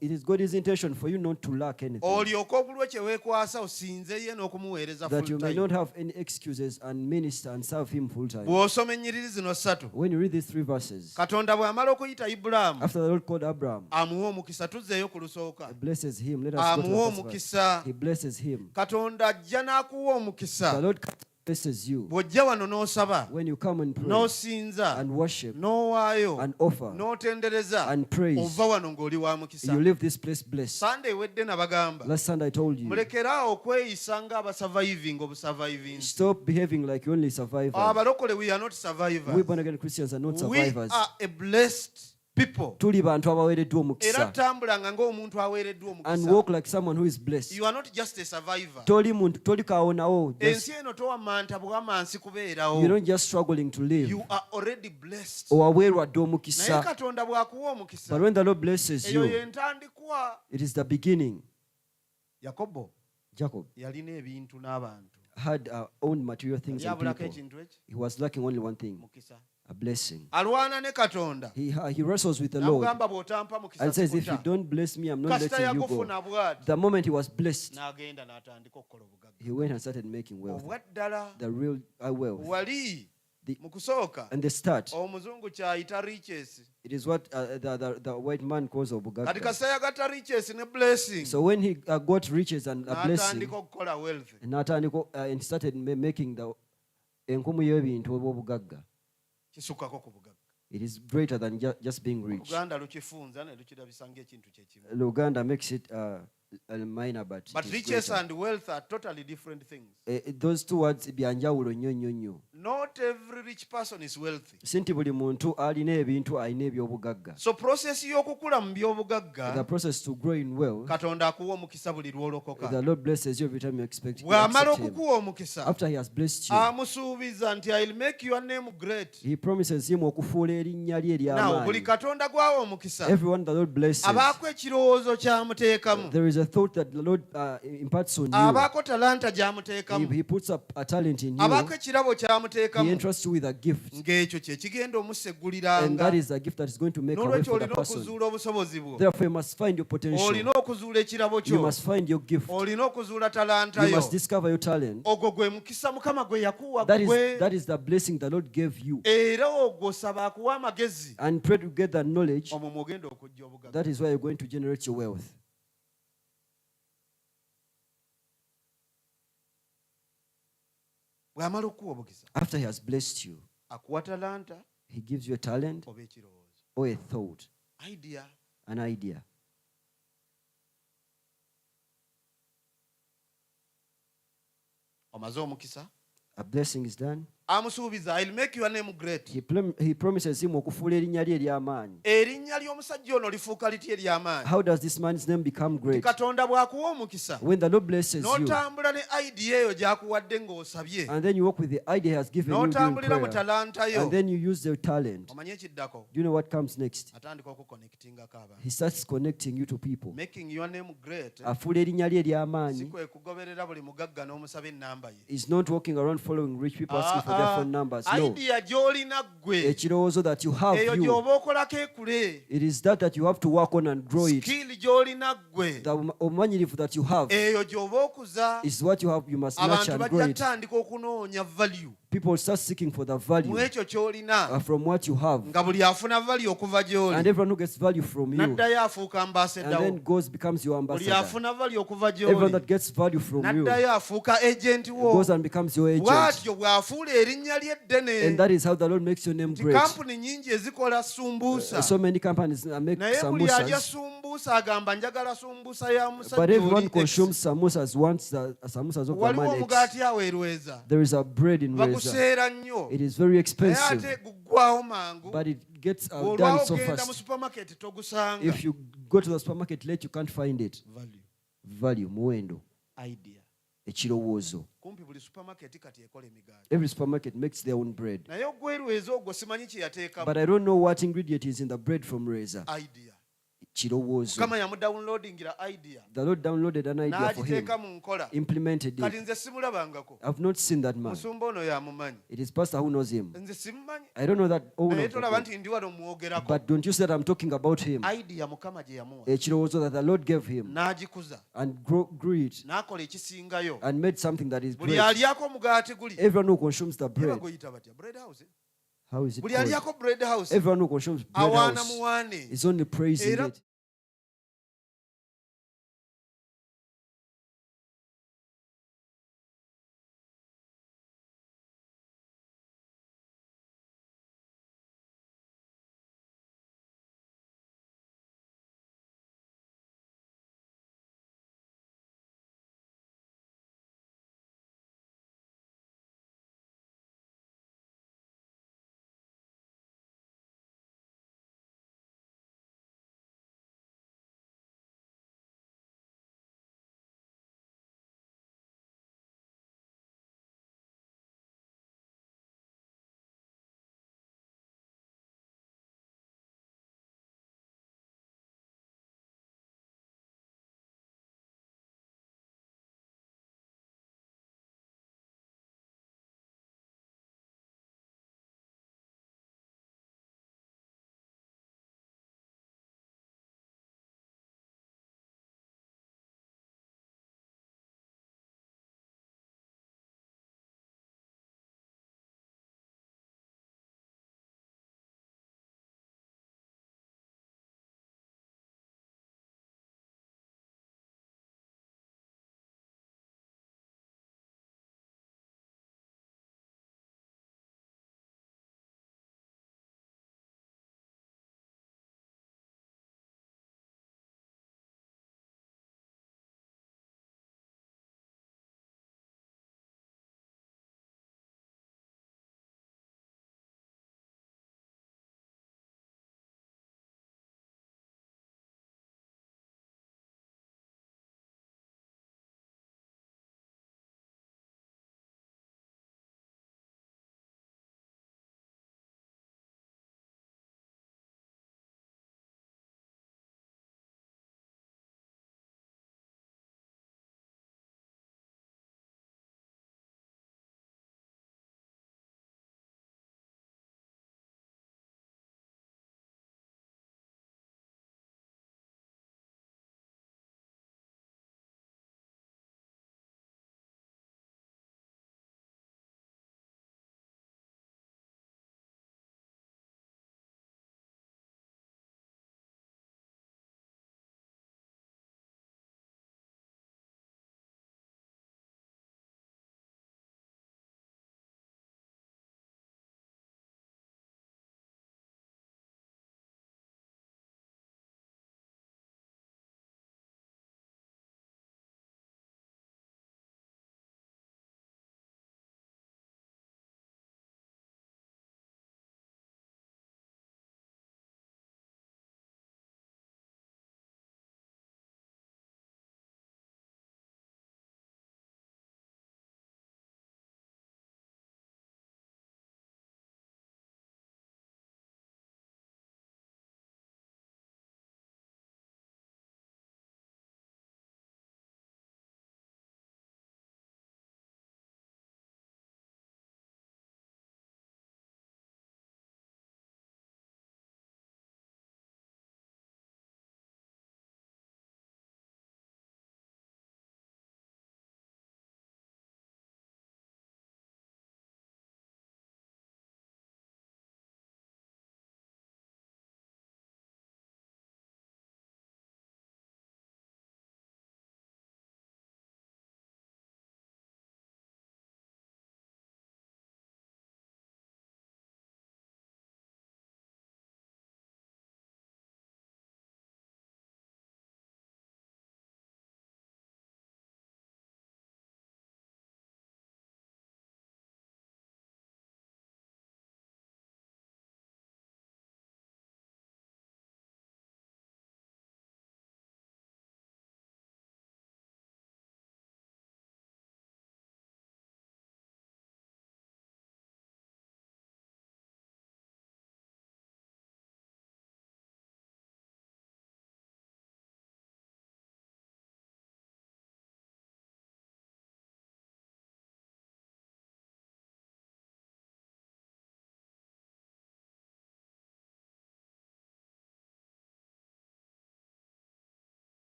It is God's intention for you not to lack anything. That you may not have any excuses and minister and serve Him full time. When you read these 3 verses, after the Lord called Abraham, He blesses him. Let us go to the first verse. He blesses him. The Lord blesses you when you come and pray and worship and offer and praise. You leave this place blessed. Last Sunday I told you, stop behaving like you're only survivors. We born again Christians are not survivors. We are a blessed people. And walk like someone who is blessed. You are not just a survivor. You're not just struggling to live. You are already blessed. But when the Lord blesses you, it is the beginning. Jacob had owned material things and people. He was lacking only one thing, a blessing. He wrestles with the Lord and says, if you don't bless me, I'm not letting you go. The moment he was blessed, he went and started making wealth. The real wealth. And the start, it is what the white man calls obugagga. So when he got riches and a blessing, and started making the enkumu y'ebintu obugagga. It is greater than just being rich. Luganda makes it minor, but riches and wealth are totally different things. Those 2 words byanjawulo nnyo nnyo nnyo. Not every rich person is wealthy. Sinti buli muntu alina ebintu alina ebyobugagga. So process y'okukula mu byobugagga, the process to grow in wealth, Katonda akuwa omukisa buli lw'olokoka. The Lord blesses you every time you expect Him. Bw'amala okukuwa omukisa, after He has blessed you, amusuubiza nti I'll make your name great. He promises him okufuula erinnya lye Now buli ery'amaanyi. Katonda gwawa omukisa, Everyone the Lord blesses, abaako ekirowoozo ky'amuteekamu, there is a thought that the Lord imparts on you. abaako talanta gy'amuteekamu, He puts up a talent in you. abaako ekirabo He ky'amuteekamu, entrusts you with a gift. ng'ekyo kye kigenda And omusegguliranga. that is a gift that is going to make a way N'olwekyo for the olina person. okuzuula obusobozi bwo, Therefore, you must find your potential. olina okuzuula ekirabo You kyo, must find your gift. olina okuzuula talanta You yo. must discover your talent. Ogwo gwe mukisa Mukama gwe yakuwa That gwe, is the blessing the Lord gave you. era ogwo saba akuwa amagezi, And pray to get that knowledge. omwo mwogenda okujja obugagga. That is why you're going to generate your wealth. Bw'amala okuwa obugisa, After He has blessed you, akuwa talanta He gives you a talent oba ekirowoozo, or a thought, idea. an idea. Omaze omukisa, A blessing is done. amusuubiza I'll make your name great. He promises him okufuula erinnya lye ery'amaanyi. Erinnya ly'omusajja ono lifuuka litya ery'amaanyi? How does this man's name become great? Katonda bw'akuwa omukisa, When the Lord blesses you, n'otambula ne idea eyo gy'akuwadde ng'osabye, and then you walk with the idea He has given you during n'otambulira mu prayer, talanta yo, and then you use the talent. omanye ekiddako, Do you know what comes next? atandika okuconnectingako abantu. He starts connecting you to people. Making your name great, Afuula erinnya lye si ery'amaanyi. kwe kugoberera buli mugagga n'omusaba ennamba ye. Is not walking around following rich people asking for their phone numbers. No. Idea gy'olina ggwe, Ekirowoozo that you have, eyo you. gy'oba okolako ekule. It is that you have to work on and grow it. Skill gy'olina ggwe, The omanyirivu that you have eyo gy'oba okuza. is what you have. You must nurture Abantu and grow bajja it. kutandika okunoonya value People start seeking for the mu value ekyo ky'olina, from what you have. nga buli afuna value okuva And gy'oli, everyone who gets value from you, and n'addayo afuuka ambassador then wo. becomes your Buli ambassador. afuna value okuva Everyone gy'oli, that gets value from you n'addayo afuuka agent wo. goes and becomes your agent. Bw'atyo bw'afuula erinnya lye eddene. And that is how the Lord makes your name great. Kampuni nyingi ezikola sumbuusa, So many companies make naye buli alya samosas, sumbuusa agamba njagala sumbuusa ya but musajja everyone oli X. consumes samosas, wants the samosas of the Waliwo man X. omugaati awo erweza, There is a bread in Reza. baguseera nnyo, It is very naye expensive, ate guggwawo mangu. but it gets done Olwawo so ogenda mu fast. supermarket togusanga. If you go to the supermarket late, you can't find it. Value, muwendo, Idea. ekirowoozo. Kumpi buli supermarket kati ekola emigaati. Every supermarket makes their own bread. Naye ogwerweza ogwo simanyi kye yateekamu. But I don't know what ingredient is in the bread from Reza. Idea. kirowoozo. idea. The Lord downloaded an idea for him, n'agiteeka implemented kati it. nze simulabangako. I've not seen that man. Musumba ono y'amumanyi. It is pastor who knows him. Nze simumanyi. I don't know that owner Naye of the tolaba God. nti ndi wano muwogerako. But don't you say that I'm talking about him? Idea Mukama gye yamuwa. Ekirowoozo that the Lord gave him, n'agikuza. and grew it, N'akola ekisingayo. and made something that is Buli great. alyako omugaati guli. Everyone who consumes the bread, Baguyita batya? Bread house. how is it Buli called? alyako bread house. Everyone who consumes bread Awaana house muwaane. is only praising Era it.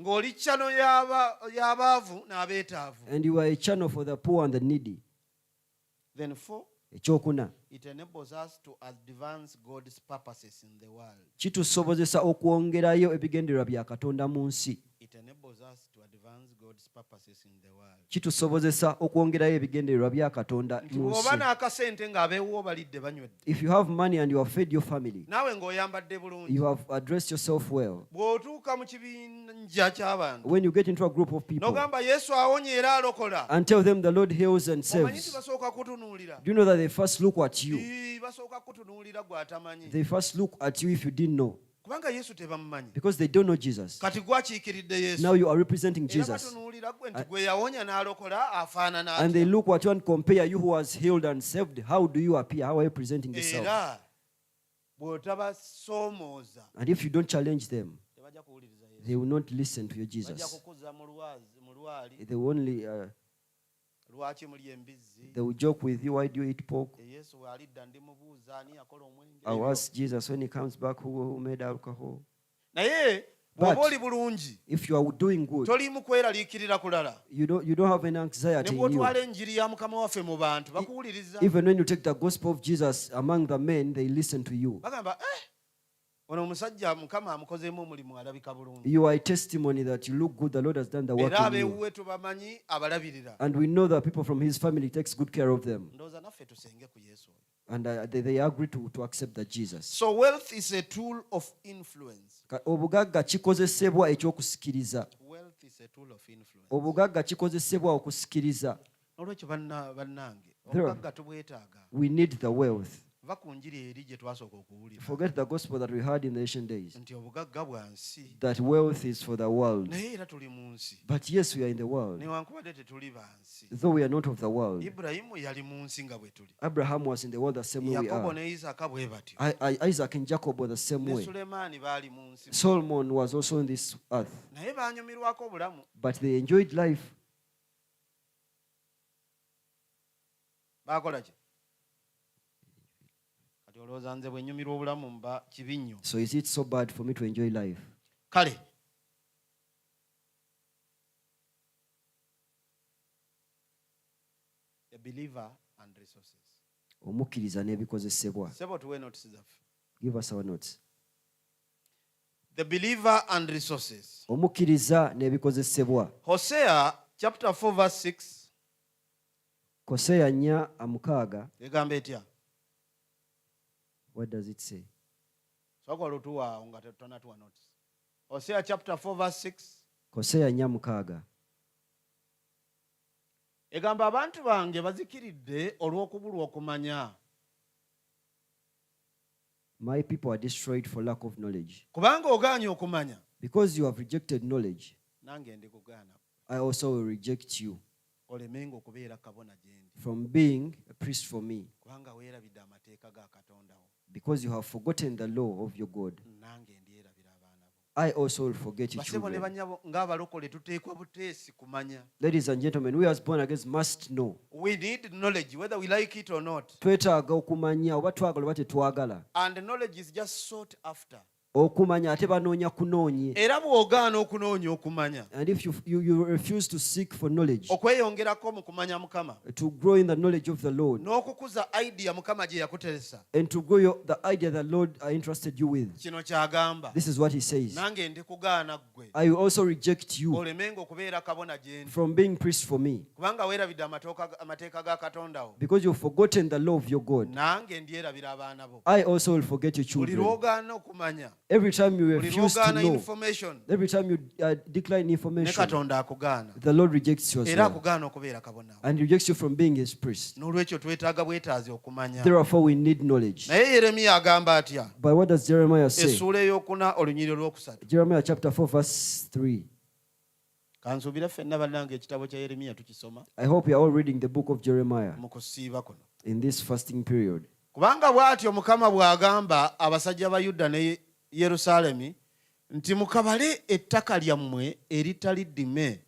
ng'oli channel y'abaavu n'abeetaavu. And you are a channel for the poor and the needy. Then 4, ekyokuna, it enables us to advance God's purposes in the world. Kitusobozesa okwongerayo ebigendererwa bya Katonda mu nsi. It enables us to advance God's purposes in the world. Kitusobozesa okwongerayo ebigendererwa bya Katonda mu nsi. Bw'oba n'akasente ng'abeewo balidde banywedde. If you have money and you have fed your family, naawe ng'oyambadde bulungi, you have addressed yourself well. Bw'otuuka mu kibinja ky'abantu, When you get into a group of people n'ogamba Yesu awonye era alokola, and tell them the Lord heals and omanyi nti saves, basooka kutunuulira. do you know that they first look at you? Basooka kutunuulira gwe atamanyi. They first look at you if you didn't know. Kubanga Yesu tebamumanyi. Because they don't know Jesus. Kati gwakiikiridde Yesu. Now you are representing Era Jesus. batunuulira gwe nti gwe yawonya n'alokola afaanana And they atya. look at you and compare you who was healed and saved. How do you appear? How are you presenting yourself? Era bw'otabasoomooza And if you don't challenge them, tebajja kuwuliriza Yesu. they will not listen to your Bajja Jesus. kukuza mu lwali. They will only Lwaki muli embizzi? they will joke with you. Why do you eat pork? Yesu bw'alidda ndimubuuza ani yakola omwenge. I'll ask Jesus when he comes back who made alcohol. Naye bw'oba oli bulungi, If you are doing good, toliimu kweraliikirira kulala. you don't have any anxiety Ne in you. bw'otwala enjiri ya Mukama waffe mu bantu bakuwuliriza. Even when you take the gospel of Jesus among the men, they listen to you. Bagamba ono omusajja Mukama amukozeemu omulimu alabika bulungi. You are a testimony that you look good. The Lord has done the work Era in you. ab'ewuwe tubamanyi abalabirira. And we know that people from his family takes good care of them. Ndowooza naffe tusenge ku Yesu. And they agree to accept that Jesus. So wealth is a tool of influence. Obugagga kikozesebwa ekyokusikiriza. Wealth is a tool of influence. Obugagga kikozesebwa okusikiriza. Olwekyo bannange obugagga tubwetaaga. We need the wealth. Va ku njiri eri gye twasooka okuwulira. Forget the gospel that we heard in the ancient days. Nti obugagga bwa nsi. That wealth is for the world. Naye era tuli mu nsi. But yes, we are in the world. Newankubadde tetuli ba nsi. Though we are not of the world. Ibulayimu yali mu nsi nga bwe tuli. Abraham was in the world the same way we Yakobo are. ne Isaaka bwe batyo. Isaac and Jacob were the same Ne way. Sulemaani baali mu nsi. Solomon was also in this earth. Naye baanyumirwako obulamu. But they enjoyed life. Baakola ki? Kati olowooza nze bwe nnyumirwa obulamu mba kibi nnyo. So is it so bad for me to enjoy life? Kale a believer and resources. Omukkiriza n'ebikozesebwa. Sebo tuwe notice zaffe. Give us our notes. The believer and resources. Omukkiriza n'ebikozesebwa. Hosea chapter 4 verse 6. Hosea 4:6. Egamba etya? What does it say? Sokola otuwa nga tetonatuwa notice. Hosea chapter 4 verse 6. Hosea 4:6. Egamba abantu bange bazikiridde olw'okubulwa okumanya. My people are destroyed for lack of knowledge. Kubanga ogaanye okumanya. Because you have rejected knowledge, Nange ndikugaana. I also will reject you Olemenga okubeera kabona gye ndi. from being a priest for me. Kubanga weerabidde amateeka ga Katonda wo. Because you have forgotten the law of your God, Nange ndyerabira abaana bo. I also will forget your Basebo ne children. bannyabo ng'abalokole tuteekwa buteesi kumanya. Ladies and gentlemen, we as born again must know. We need knowledge whether we like it or not. Twetaaga okumanya oba twagala oba tetwagala. And knowledge is just sought after. Okumanya ate banoonya kunoonye. Era bw'ogaana okunoonya okumanya. And if you refuse to seek for knowledge, Okweyongerako mu kumanya Mukama. to grow in the knowledge of the Lord, N'okukuza idea Mukama gye yakuteresa. and to grow the idea the Lord entrusted you with. Kino ky'agamba. This is what he says. Nange ndikugaana ggwe. I will also reject you Olemenga okubeera kabona gye ndi. from being priest for me. Kubanga weerabidde amateeka ga Katonda wo. Because you've forgotten the law of your God, Nange ndyerabira abaana bo. I also will forget your Buli children. lw'ogaana okumanya. Every time you Buli refuse to lw'ogaana know, information. every time you decline Ne information, Katonda akugaana. the Lord rejects you as Era well. akugaana okubeera kabona wo. And rejects you from being his priest. N'olwekyo twetaaga bwetaazi okumanya. Therefore, we need knowledge. Naye Yeremiya agamba atya? But what does Jeremiah say? Essuula ey'okuna olunyiriri olwokusatu. Jeremiah chapter 4, verse 3. Kansuubira ffenna bannange ekitabo kya Yeremiya tukisoma I hope you are all reading the book of Jeremiah mu kusiiba kuno. in this fasting period. Kubanga bw'atyo Mukama bw'agamba abasajja ba Yuda ne Yerusaalemi nti mukabale ettaka lyammwe eritali ddime,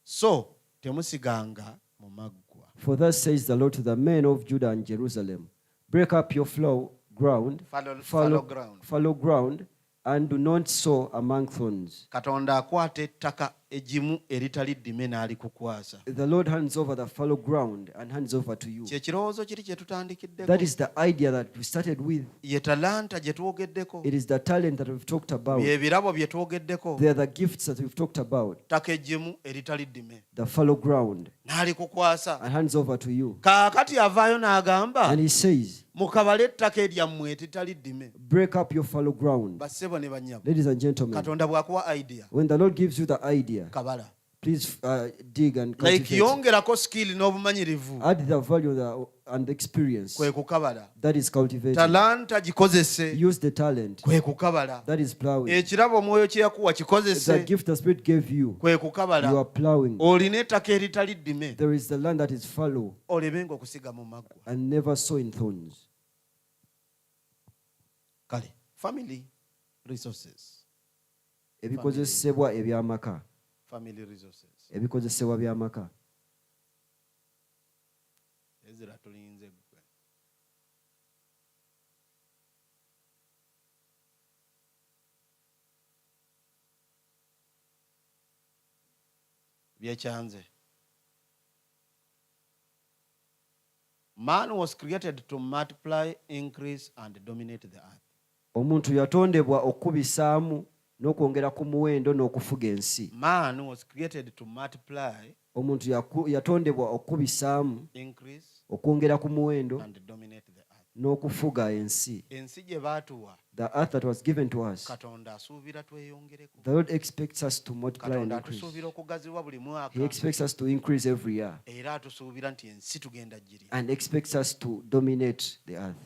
so temusiganga mu maggwa. For thus says the Lord to the men of Judah and Jerusalem, break up your fallow ground, Fallow ground. fallow ground, And do not sow among thorns. Katonda akwata ettaka egimu eritali ddime n'alikukwasa. The Lord hands over the fallow ground and hands over to you. Kyekirowoozo kiri kye tutandikiddeko. That is the idea that we started with. Ye talanta gye twogeddeko. It is the talent that we've talked about. Bye birabo bye twogeddeko. They are the gifts that we've talked about. Ettaka egimu eritali ddime. The fallow ground. N'alikukwasa. And hands over to you. Kaakati avaayo n'agamba. And he says, mukabale ettaka eryammwe eritali ddime. break up your fallow ground. Bassebo ne bannyabo. Ladies and gentlemen, Katonda bw'akuwa idea. when the Lord gives you the idea, kabala. Please dig and like cultivate. yongerako skill n'obumanyirivu. Add the value and the experience. Kwe kukabala. That is cultivating. Talanta gikozese. Use the talent. Kwe kukabala. That is plowing. Ekirabo omwoyo kye yakuwa kikozese. The gift the Spirit gave you. Kwe kukabala. You are plowing. Olina ettaka eritali ddime. There is the land that is fallow. Olebenga okusiga mu maggwa. And never sow in thorns. Kale, family resources. Ebikozesebwa ebyamaka. Family resources. Ebikozesebwa byamaka. Ezra tulinze gwe. Byekyanze. Man was created to multiply, increase and dominate the earth. Omuntu yatondebwa okubisaamu n'okwongera ku muwendo n'okufuga ensi. Man was created to multiply. Omuntu yatondebwa okubisaamu, increase, okwongera ku muwendo and dominate the earth. N'okufuga ensi. Ensi gye baatuwa. The earth that was given to us. Katonda asuubira tweyongereko. The Lord expects us to multiply and increase. Atusuubira okugazibwa buli mwaka. He expects us to increase every year. Era atusuubira nti ensi tugenda giri. And expects us to dominate the earth.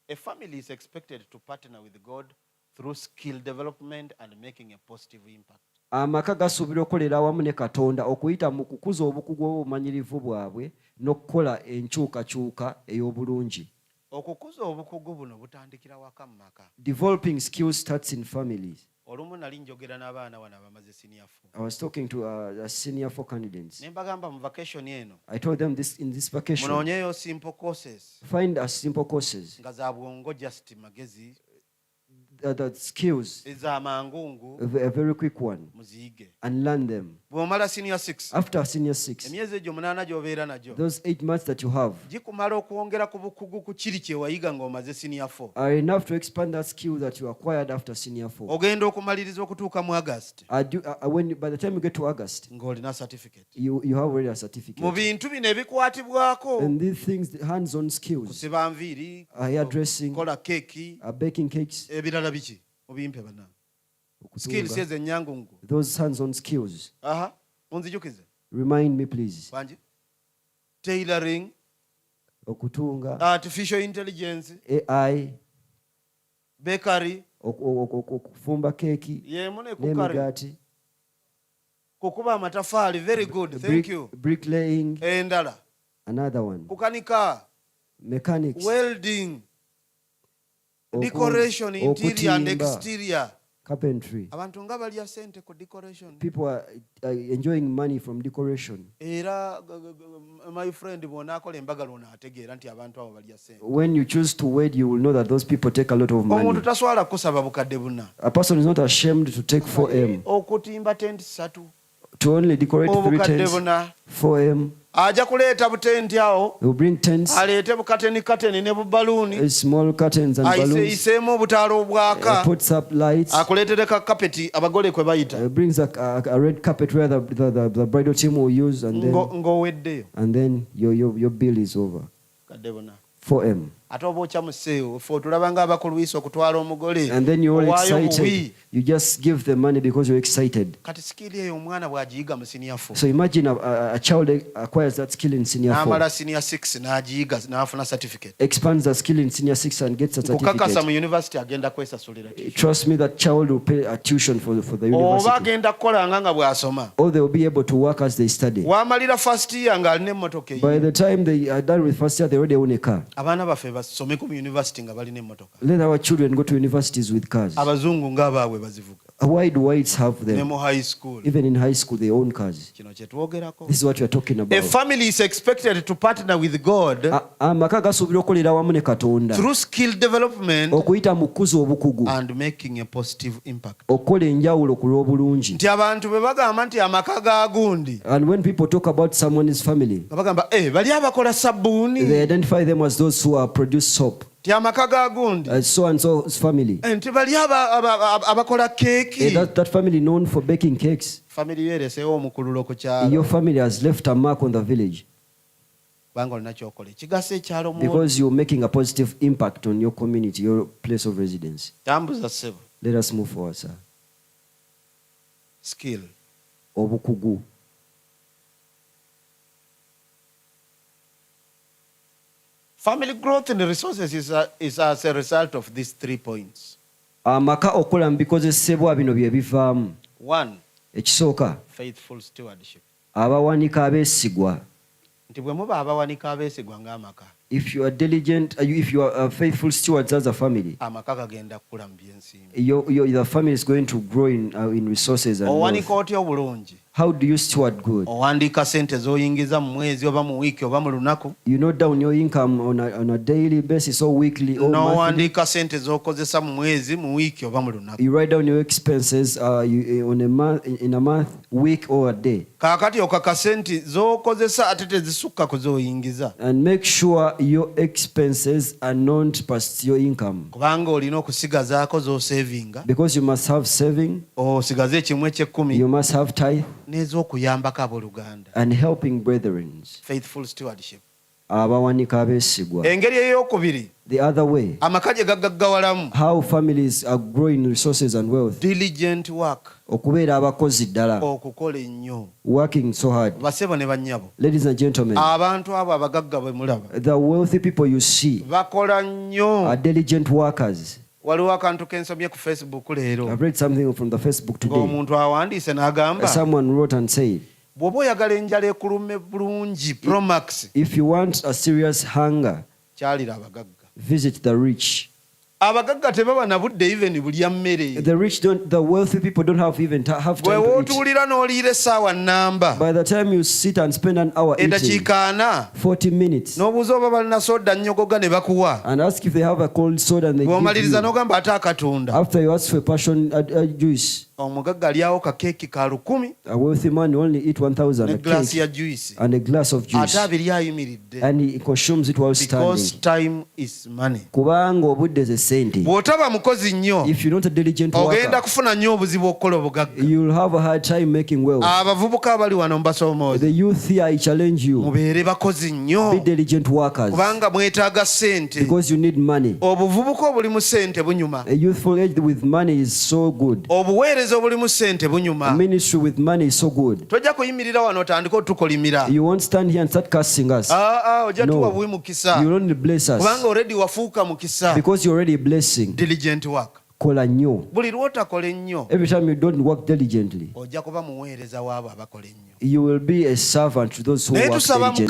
A family is expected to partner with God through skill development and making a positive impact. Amaka gasuubira okukolera awamu ne Katonda okuyita mu kukuza obukugu obumanyirivu bwabwe n'okukola enkyukakyuka ey'obulungi. Okukuza obukugu buno butandikira waka mu maka. Developing skills starts in families. Olumu nali njogera n'abaana bano abamaze senior 4. I was talking to a senior 4 candidates. Ne mbagamba mu vacation eno. I told them this in this vacation. Munoonyeyo simple courses. Find us simple courses. Nga za bwongo just magezi. The skills, a very quick one, and learn them. Senior 6. After senior 6, those 8 months that you have are enough to expand that skill that you acquired after senior 4. By the time you get to August, you have already a certificate. And these things, the hands-on skills, hairdressing, baking cakes, skills ezenyangungu. Those hands-on skills. Unzijukize. Remind me, please. Tailoring, okutunga, artificial intelligence, AI, bakery, okufumba keki, n'emigaati, kukuba amatafali. Very good, thank you. Bricklaying, endala. Another one. Kukanika, mechanics, welding, decoration, interior and exterior, carpentry. Abantu nga balya sente ku decoration. People are enjoying money from decoration. Era my friend bona akola embagalo onaategeera nti abantu abo balya sente. When you choose to wed, you will know that those people take a lot of money. Omuntu taswala kusaba bukadde buna. A person is not ashamed to take 4M. Okutimba tent 3. To only decorate 3 tents. 4M. Aja kuleeta butendi awo. He will bring tents. Aleete bukateni ne bubaluni. Small curtains and balloons. Ayiseemu obutaala obwaka. Puts up lights. Akuleetere ka carpet abagole kwe bayita. Brings a red carpet where the bridal team will use, and then your bill is over. 4M. And then you're all excited. You just give the money because you're excited. So imagine a child acquires that skill in senior 4. Expands the skill in senior 6 and gets a certificate. Trust me, that child will pay a tuition for the university. Or they will be able to work as they study. By the time they are done with first year, they already own a car. Let our children go to universities with cars. Why do whites have them? High school. Even in high school, they own cars. This is what we are talking about. A family is expected to partner with God through skill development and making a positive impact. And when people talk about someone's family, they identify them as those who are produce soap. So and so's family. That family known for baking cakes. Your family has left a mark on the village because you're making a positive impact on your community, your place of residence. Let us move forward, sir. Skill. Obukugu. Family growth and resources is as a result of these 3 points. Amaka okola mbikozesebwa bino bye bivaamu. 1. Ekisooka. Faithful stewardship. Abawanika abeesigwa. Nti bwe muba abawanika abeesigwa ng'amaka. If you are diligent, if you are faithful stewards as a family, amaka gagenda kukula mu byensimbi. The family is going to grow in resources and owanika otya obulungi. How do you steward good? Owandiika sente z'oyingiza mu mwezi oba mu wiiki oba mu lunaku. You note down your income on a daily basis or weekly or monthly. N'owandiika sente z'okozesa mu mwezi mu wiiki oba mu lunaku. You write down your expenses on a month, in a month, week or a day. Kaakati okaka sente z'okozesa ate tezisukka ku z'oyingiza. And make sure your expenses are not past your income. Kubanga olina okusigazaako z'osavinga. Because you must have saving. Osigaze ekimu eky'ekkumi. You must have tithe. N'ez'okuyambako abooluganda. And helping brethren. Faithful stewardship. Abawanika abeesigwa. Engeri ey'okubiri. The other way. Amaka gye gaggawalamu. How families are growing resources and wealth. Diligent work. Okubeera abakozi ddala. Okukola ennyo. Working so hard. Basebo ne bannyabo. Ladies and gentlemen. Abantu abo abagagga bwe mulaba. The wealthy people you see. Bakola nnyo. Are diligent workers. Waliwo akantu ke nsomye ku Facebook leero. I've read something from the Facebook today. Omuntu awandiise n'agamba. Someone wrote and said. Bw'oba oyagala enjala ekulume bulungi Promax. If you want a serious hunger. Kyalira abagagga. Visit the rich. Abagagga tebaba na budde even bulya mmere. The wealthy people don't have time to eat. Bwe wootuulira n'oliira essaawa nnamba. By the time you sit and spend an hour eating. Eddakiika 40 minutes. N'obuuza oba balina soda nnyogoga ne bakuwa. And ask if they have a cold soda and they give you. Bw'omaliriza n'ogamba ate akatunda. After you ask for a passion juice. Omugagga alyawo ka keeki ka 1,000. A wealthy man only eat 1,000 a cake and a glass of juice. Ate abiri ayimiridde. And he consumes it while standing. Because time is money. Kubanga obudde ze sente. Bw'otaba mukozi nnyo. If you're not a diligent worker. Ogenda kufuna nnyo obuzibu okukola obugagga. You'll have a hard time making wealth. Abavubuka abali wano mbasomooza. The youth here, I challenge you. Mubeere bakozi nnyo. Be diligent workers. Kubanga mwetaaga sente. Because you need money. Obuvubuka obuli mu sente bunyuma. A youthful age with money is so good. Obuweereza obuli mu sente bunyuma. A ministry with money is so good. Tojja kuyimirira wano otandika otukolimira. You won't stand here and start cursing us. Ojja tuwa buwi mukisa. You only bless us. Kubanga already wafuuka mukisa. Because you're already a blessing. Diligent work. Kola nnyo. Buli lw'otakola ennyo. Every time you don't work diligently. Ojja kuba muweereza w'abo abakola ennyo. You will be a servant to those who work diligently.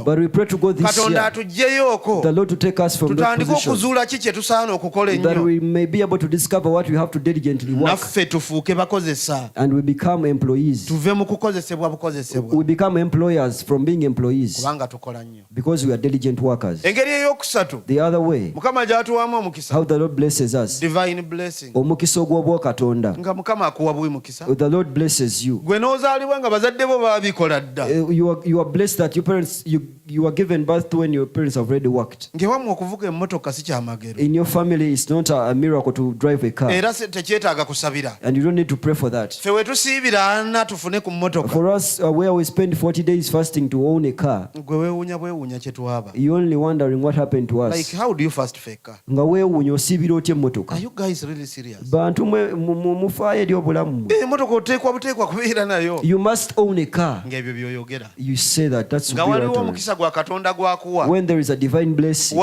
But we pray to God this year, the Lord to take us from that position, that we may be able to discover what we have to diligently work, and we become employees. We become employers from being employees, because we are diligent workers. The other way, how the Lord blesses us, divine blessing. The Lord blesses you. You are blessed that your parents, you are given birth to when your parents have already worked. In your family, it's not a miracle to drive a car. And you don't need to pray for that. For us, where we spend 40 days fasting to own a car, you're only wondering what happened to us. Like, how do you fast for a car? Are you guys really serious? You must own a car. You say that. That's when there is a divine blessing.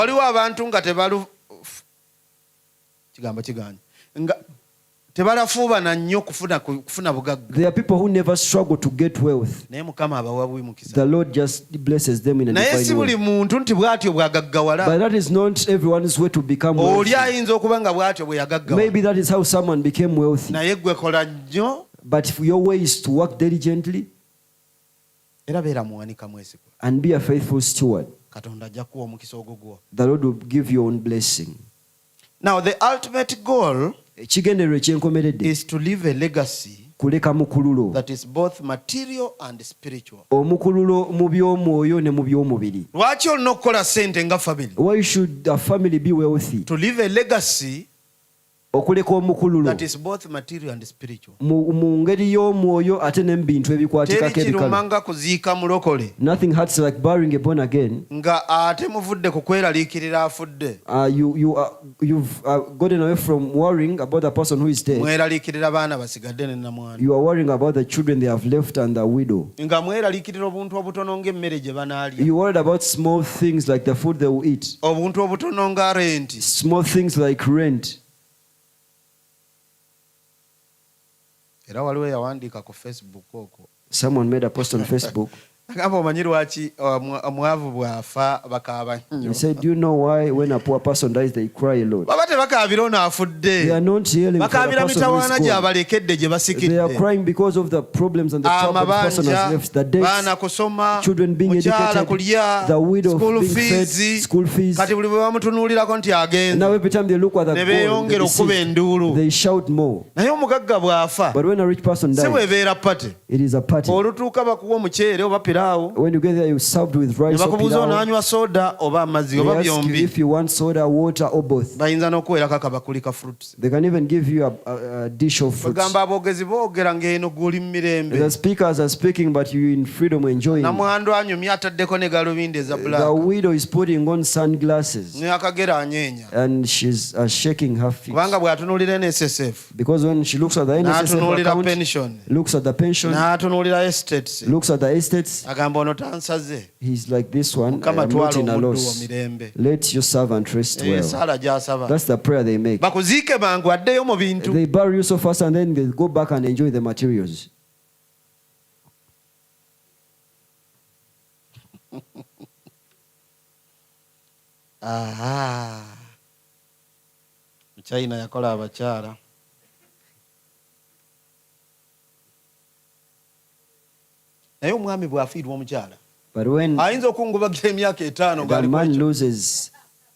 tebalafuubana nnyo kufuna bugagga. There are people who never struggle to get wealth. Naye Mukama abawa bumukisa. The Lord just blesses them in a divine way. Naye si buli muntu nti bw'atyo bw'agaggawala. But that is not everyone's way to become wealthy. Oli ayinza okuba nga bw'atyo bwe yagaggawala. Maybe that is how someone became wealthy. Naye ggwe kola nnyo. But if your way is to work diligently era beera muwanika mwesigwa. And be a faithful steward, Katonda ajja kuwa omukisa ogwo. the Lord will give you own blessing. Now the ultimate goal Ekigendererwa ekyenkomeredde is to leave a legacy kuleka mukululo that is both material and spiritual. omukululo mu by'omwoyo ne mu by'omubiri. Lwaki olina okukola ssente nga family? Why should a family be wealthy? To leave a legacy Okuleka omukululo that is both material and spiritual. mu ngeri y'omwoyo ate ne mu bintu ebikwatikako Teri ebikalu. kiruma nga kuziika mulokole Nothing hurts like burying a born again. nga ate muvudde ku kweraliikirira afudde. You've gotten away from worrying about the person who is dead. Mweraliikirira baana basigadde ne namwana. You are worrying about the children they have left and the widow. Nga mweraliikirira obuntu obutono ng'emmere gye banaalya. You worried about small things like the food they will eat. Obuntu obutono nga renti. Small things like rent. Era waliwo yawandiika ku Facebook okwo. Someone made a post on Facebook. Agamba omanyi lwaki omwavu bw'afa bakaaba nnyo. He said, do you know why when a poor person dies they cry a lot? Baba tebakaabira ono afudde. They are not yelling for the bakaabira person who is mitawaana gone. gy'abalekedde gye basikidde. They are crying because of the problems and the trouble the person has left. The baana debts, kusoma, children being mukyala educated, kulya, the widow school being fed, fees. school fees. Kati buli bwe bamutunuulirako nti agenze. Now every time they look at the ne goal, beeyongera okuba enduulu. they shout more. Naye omugagga bw'afa But when a rich person si dies, bwebeera pate. it is a party. Olutuuka bakuwa omuceere oba piraawo. When you get there, you served with Ne rice or bakubuuza pilau. onaanywa soda oba amazzi They oba ask you byombi. if you want soda, water, or both. Bayinza n'okuweerako akabakuli ka fruits. They can even give you a dish of fruits. Bagamba aboogezi boogera ng'eno guli mu mirembe. The speakers are speaking, but you in freedom enjoying. Namwandu anyumye ataddeko ne galubindi eza The black. widow is putting on sunglasses Ne akagera anyeenya. and she's shaking her feet. Kubanga bw'atunuulira NSSF, Because when she looks at the NSSF n'atunuulira account, pension, looks at the pension, n'atunuulira estates, looks at the estates, agamba ono tansaze. he's like, this one, Mukama I'm not twala in a omuddu wo loss. mirembe. Let your servant rest well. Esaala gy'asaba. That's the prayer they make. Bakuziike mangu addeyo mu bintu. They bury you so fast and then they go back and enjoy the materials. Aha. China yakola abakyala. Naye omwami bw'afiirwa omukyala But when ayinza okungubagira emyaka 5 the man loses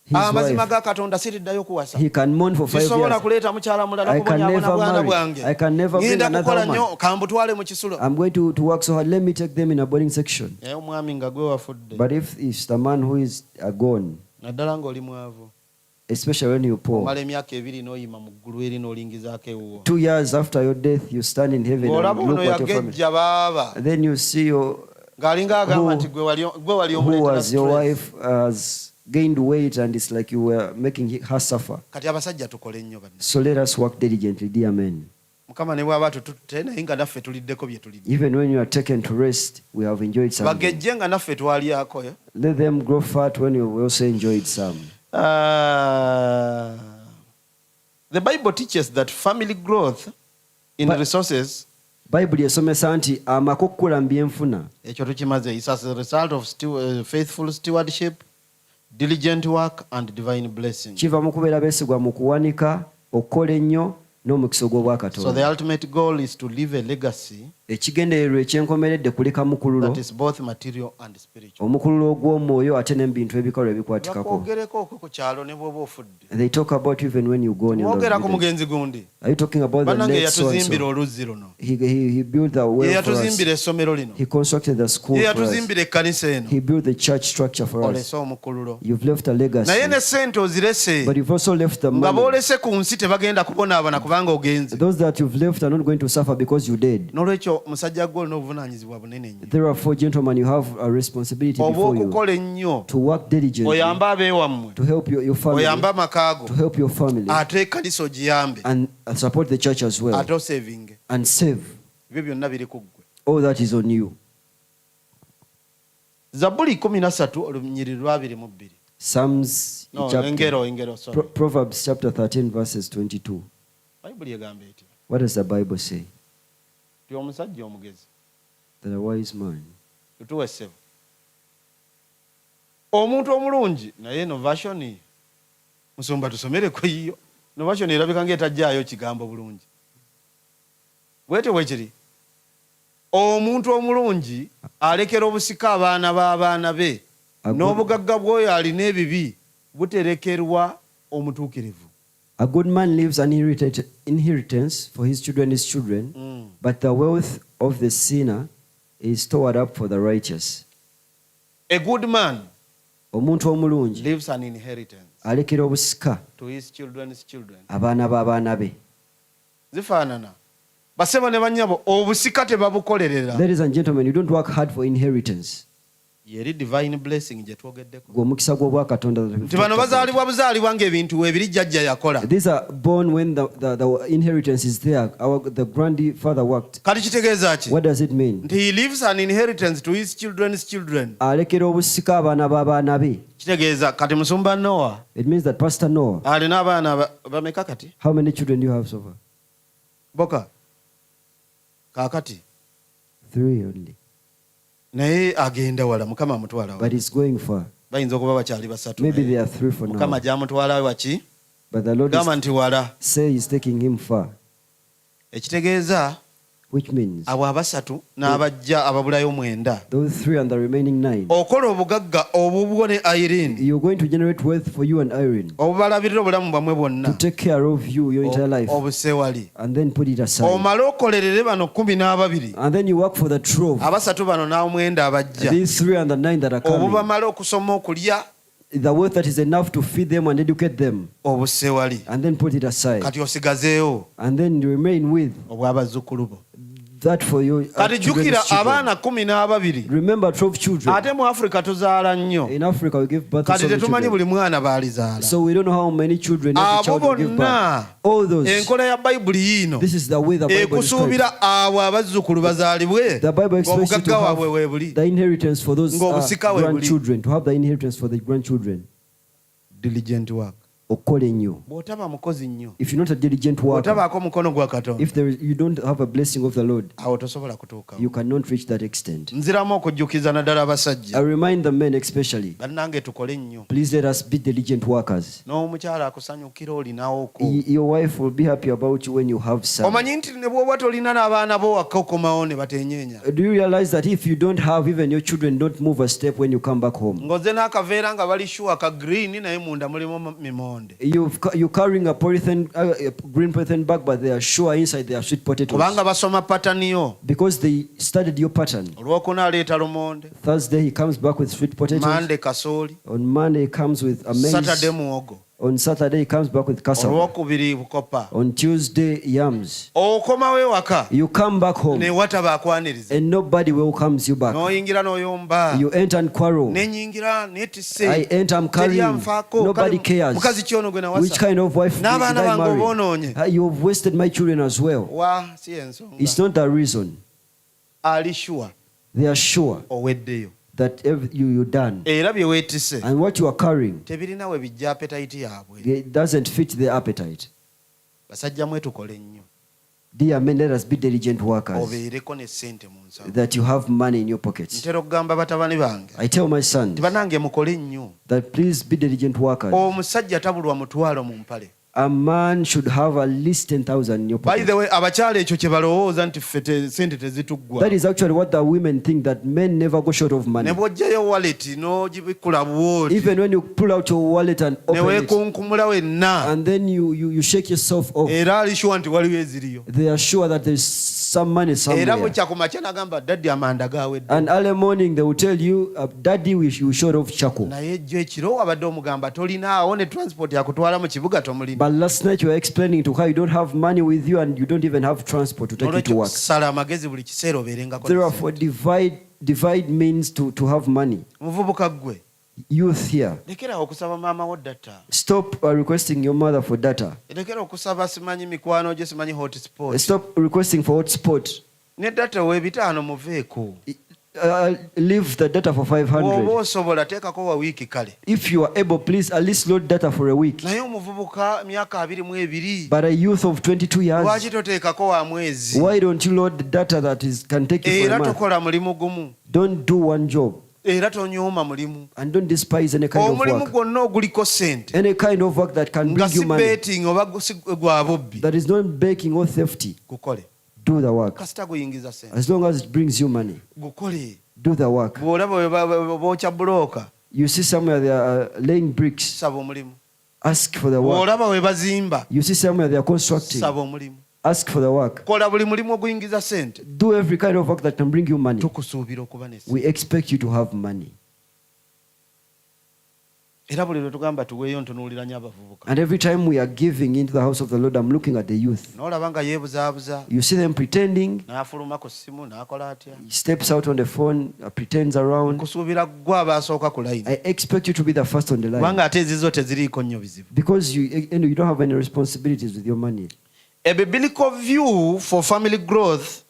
his amazima wife, ga Katonda siriddayo kuwasa. he can mourn for 5 Sisobola years. kuleeta mukyala mulala I can kubonyaabona never bwana marry. bwange. I can never bring Ngenda another kukola woman. nnyo kambutwale mu kisulo. I'm going to work so hard. Let me take them in a boarding section. Naye omwami nga gwe wafudde. But if it's the man who is gone, Naddala ng'oli mwavu. especially when you're poor, Omala emyaka 2 n'oyima mu ggulu eri n'olingizaako ewuwo. 2 years after your death, you stand in heaven and Ng'olaba look ono at your family. yagejja baaba. And then you see your Ng'alinga agamba nti gwe wali who omuleetera was your stress. wife has gained weight and it's like you were making her suffer. Kati abasajja tukole nnyo banne. So let us work diligently, dear men. Mukama ne bw'aba tututte naye nga naffe tuliddeko bye tulidde. Even when you are taken to rest, we have enjoyed some. Bagejje nga naffe twalyako. Let them grow fat when you also enjoyed some. The Bible teaches that family growth in resources, Bible esomesa nti amaka okukula mu byenfuna ekyo tukimaze, is as a result of faithful stewardship, diligent work and divine blessing. kiva mu kubeera beesigwa mu kuwanika, okukola ennyo n'omukisa So the ogw'Obwakatonda. ultimate goal is to leave a legacy Ekigendererwa ekyenkomeredde kuleka mukululo, that is both material and spiritual. omukululo ogw'omwoyo ate ne mu bintu ebikolwa ebikwatikako. Bakwogereko okwo ku kyalo ne bw'oba ofudde. They talk about you even when you go on in Woogera ku the mugenzi gundi. Are you talking about the Bannange next so and yatuzimbira so? oluzzi luno. He built the Ye well for us. yatuzimbira essomero lino. He constructed the school Ye for us. yatuzimbira ekkanisa eno. He built the church structure for us. Olese omukululo. You've left a legacy. Naye ne ssente ozirese. But you've also left the Nga money. boolese ku nsi tebagenda kubonaabona kubanga ogenze. Those that you've left are not going to suffer because you did. N'olwekyo musajja gwe olina obuvunaanyizibwa bunene nnyo. Therefore, gentlemen, you have a responsibility Oba before you okukola ennyo. to work diligently, Oyambe abeewammwe. to help your family, Oyambe amaka go. to help your family, Ate ekkanisa ogiyambe. and support the church as well, Ate osevinge. and save. Ebyo byonna biri ku ggwe. All that is on you. Zabbuli 13 olunyiriri lwa 22. Psalms No, chapter, engero sorry. Proverbs chapter 13 verses 22. What does the Bible say? That a wise man. Omuntu omulungi naye no version musumba tusomereko iyo no version erabika ng'etajjaayo kigambo bulungi bwete wekiri omuntu omulungi alekera obusika abaana b'abaana be n'obugagga bw'oyo alina ebibi buterekerwa omutuukirivu. A good man leaves an inheritance for his children, but the wealth of the sinner is stored up for the righteous. A good man omuntu omulungi leaves an inheritance alekera obusika to his children's children. abaana b'abaana be. Zifaanana baseba ne bannyabo obusika tebabukolerera. Ladies and gentlemen, you don't work hard for inheritance. Yeri divine blessing gye twogeddeko. Gw'omukisa gw'obwakatonda. Nti bano bazaalibwa ng'ebintu ebiri jjajja yakola. These are born when the inheritance is there. The grandfather worked. Kati kitegeeza ki? What does it mean? Nti he leaves an inheritance to his children's children. Alekera obusika abaana b'abaana be. Kitegeeza kati musumba Noah. It means that Pastor Noah. Alina abaana bameka kati? How many children do you have so far? Boka. Kakati. 3 only. Naye agenda wala mukama amutwala. But he's going far. Bayinza okuba bakyali basatu. Maybe they are 3 for now. Mukama gy'amutwala waki? But the Lord say he's taking him far. Ekitegeeza which means abo abasatu n'abajja ababulayo 9. Those 3 and the remaining 9. Okola obugagga obubwo ne Irene. You're going to generate wealth for you and Irene. Obubalabirira obulamu bwamwe bwonna. To take care of you your entire life. Obusewali. And then put it aside. Omala okolerere bano 12. And then you work for the 12. Abasatu bano n'omwenda abajja. These 3 and the 9 that are coming. Obubamala okusoma okulya. The wealth that is enough to feed them and educate them. Obusewali. And then put it aside. Kati osigazeewo. And then you remain with obw'abazzukulu bo. That for you. Kati jukira abaana 12. Remember 12 children. Ate mu Africa tuzaala nnyo. In Africa we give birth to so many children. Kati tetumanyi buli mwana baalizaala. So we don't know how many children every child will give birth. All those. Enkola ya Bayibuli yiino. This is the way the Bible describes. Ekusuubira abo abazzukulu bazaalibwe. The Bible expects you to have weebuli. the inheritance for those grandchildren. To have the inheritance for the grandchildren. Diligent work. Okole nnyo. Bw'otaba mukozi nnyo. If you're not a diligent worker. Bw'otabaako mukono gwa Katonda. If you don't have a blessing of the Lord. Awo tosobola kutuukawo. You cannot reach that extent. Nziramu okujjukiza naddala abasajja. I remind the men especially. Bannange tukole nnyo. Please let us be diligent workers. N'omukyala akusanyukira olinawooko. Your wife will be happy about you when you have some. Omanyi nti ne bw'oba tolina n'abaana bo wakka okomawo ne batenyeenya. Do you realize that if you don't have, even your children don't move a step when you come back home? Ng'ozze n'akaveera nga bali shuwa ka green naye munda mulimu mimonde. You're carrying a green polythene bag, but they are sure inside they are sweet potatoes. Kubanga basoma pattern yo. Because they studied your pattern. Olwokuna aleeta lumonde. Thursday he comes back with sweet potatoes. Monday kasooli. On Monday he comes with a maize. Saturday muwogo. On Saturday he comes back with cassava. Olwokubiri bukopa. On Tuesday yams. Okomawo ewaka. You come back home. Ne wataba akwaniriza. And nobody welcomes you back. N'oyingira n'oyomba. You enter and quarrel. Ne nyingira netise. I enter, I'm carrying. Nobody cares. Mukazi kyono gwe nawasa. Which kind of wife did I marry? You have wasted my children as well. Si ensonga. It's not the reason. Ali sure. They are sure. Oweddeyo. That you're done. And what you are carrying, it doesn't fit their appetite. Dear men, let us be diligent workers, that you have money in your pockets. I tell my son that please be diligent workers. A man should have at least 10,000 in your pocket. By the way, that is actually what the women think, that men never go short of money. Even when you pull out your wallet and open it, and then you shake yourself off, they are sure that there is some money somewhere. And early morning they will tell you, Daddy, you short of charcoal. But last night you were explaining to her you don't have money with you and you don't even have transport to take you to work. Therefore, divide means to have money. Youth here, stop requesting your mother for data. Stop requesting for hotspot. leave the data for 500. If you are able, please at least load data for a week. But a youth of 22 years, why don't you load the data that can take you for a month? Don't do one job. And don't despise any kind of work. Any kind of work that can bring you money, that is not baking or thefty. Do the work. As long as it brings you money, do the work. You see somewhere they are laying bricks, ask for the work. You see somewhere they are constructing, ask for the work. Do every kind of work that can bring you money. We expect you to have money. And every time we are giving into the house of the Lord, I'm looking at the youth. You see them pretending. He steps out on the phone, pretends around. I expect you to be the first on the line. Because you don't have any responsibilities with your money. A biblical view for family growth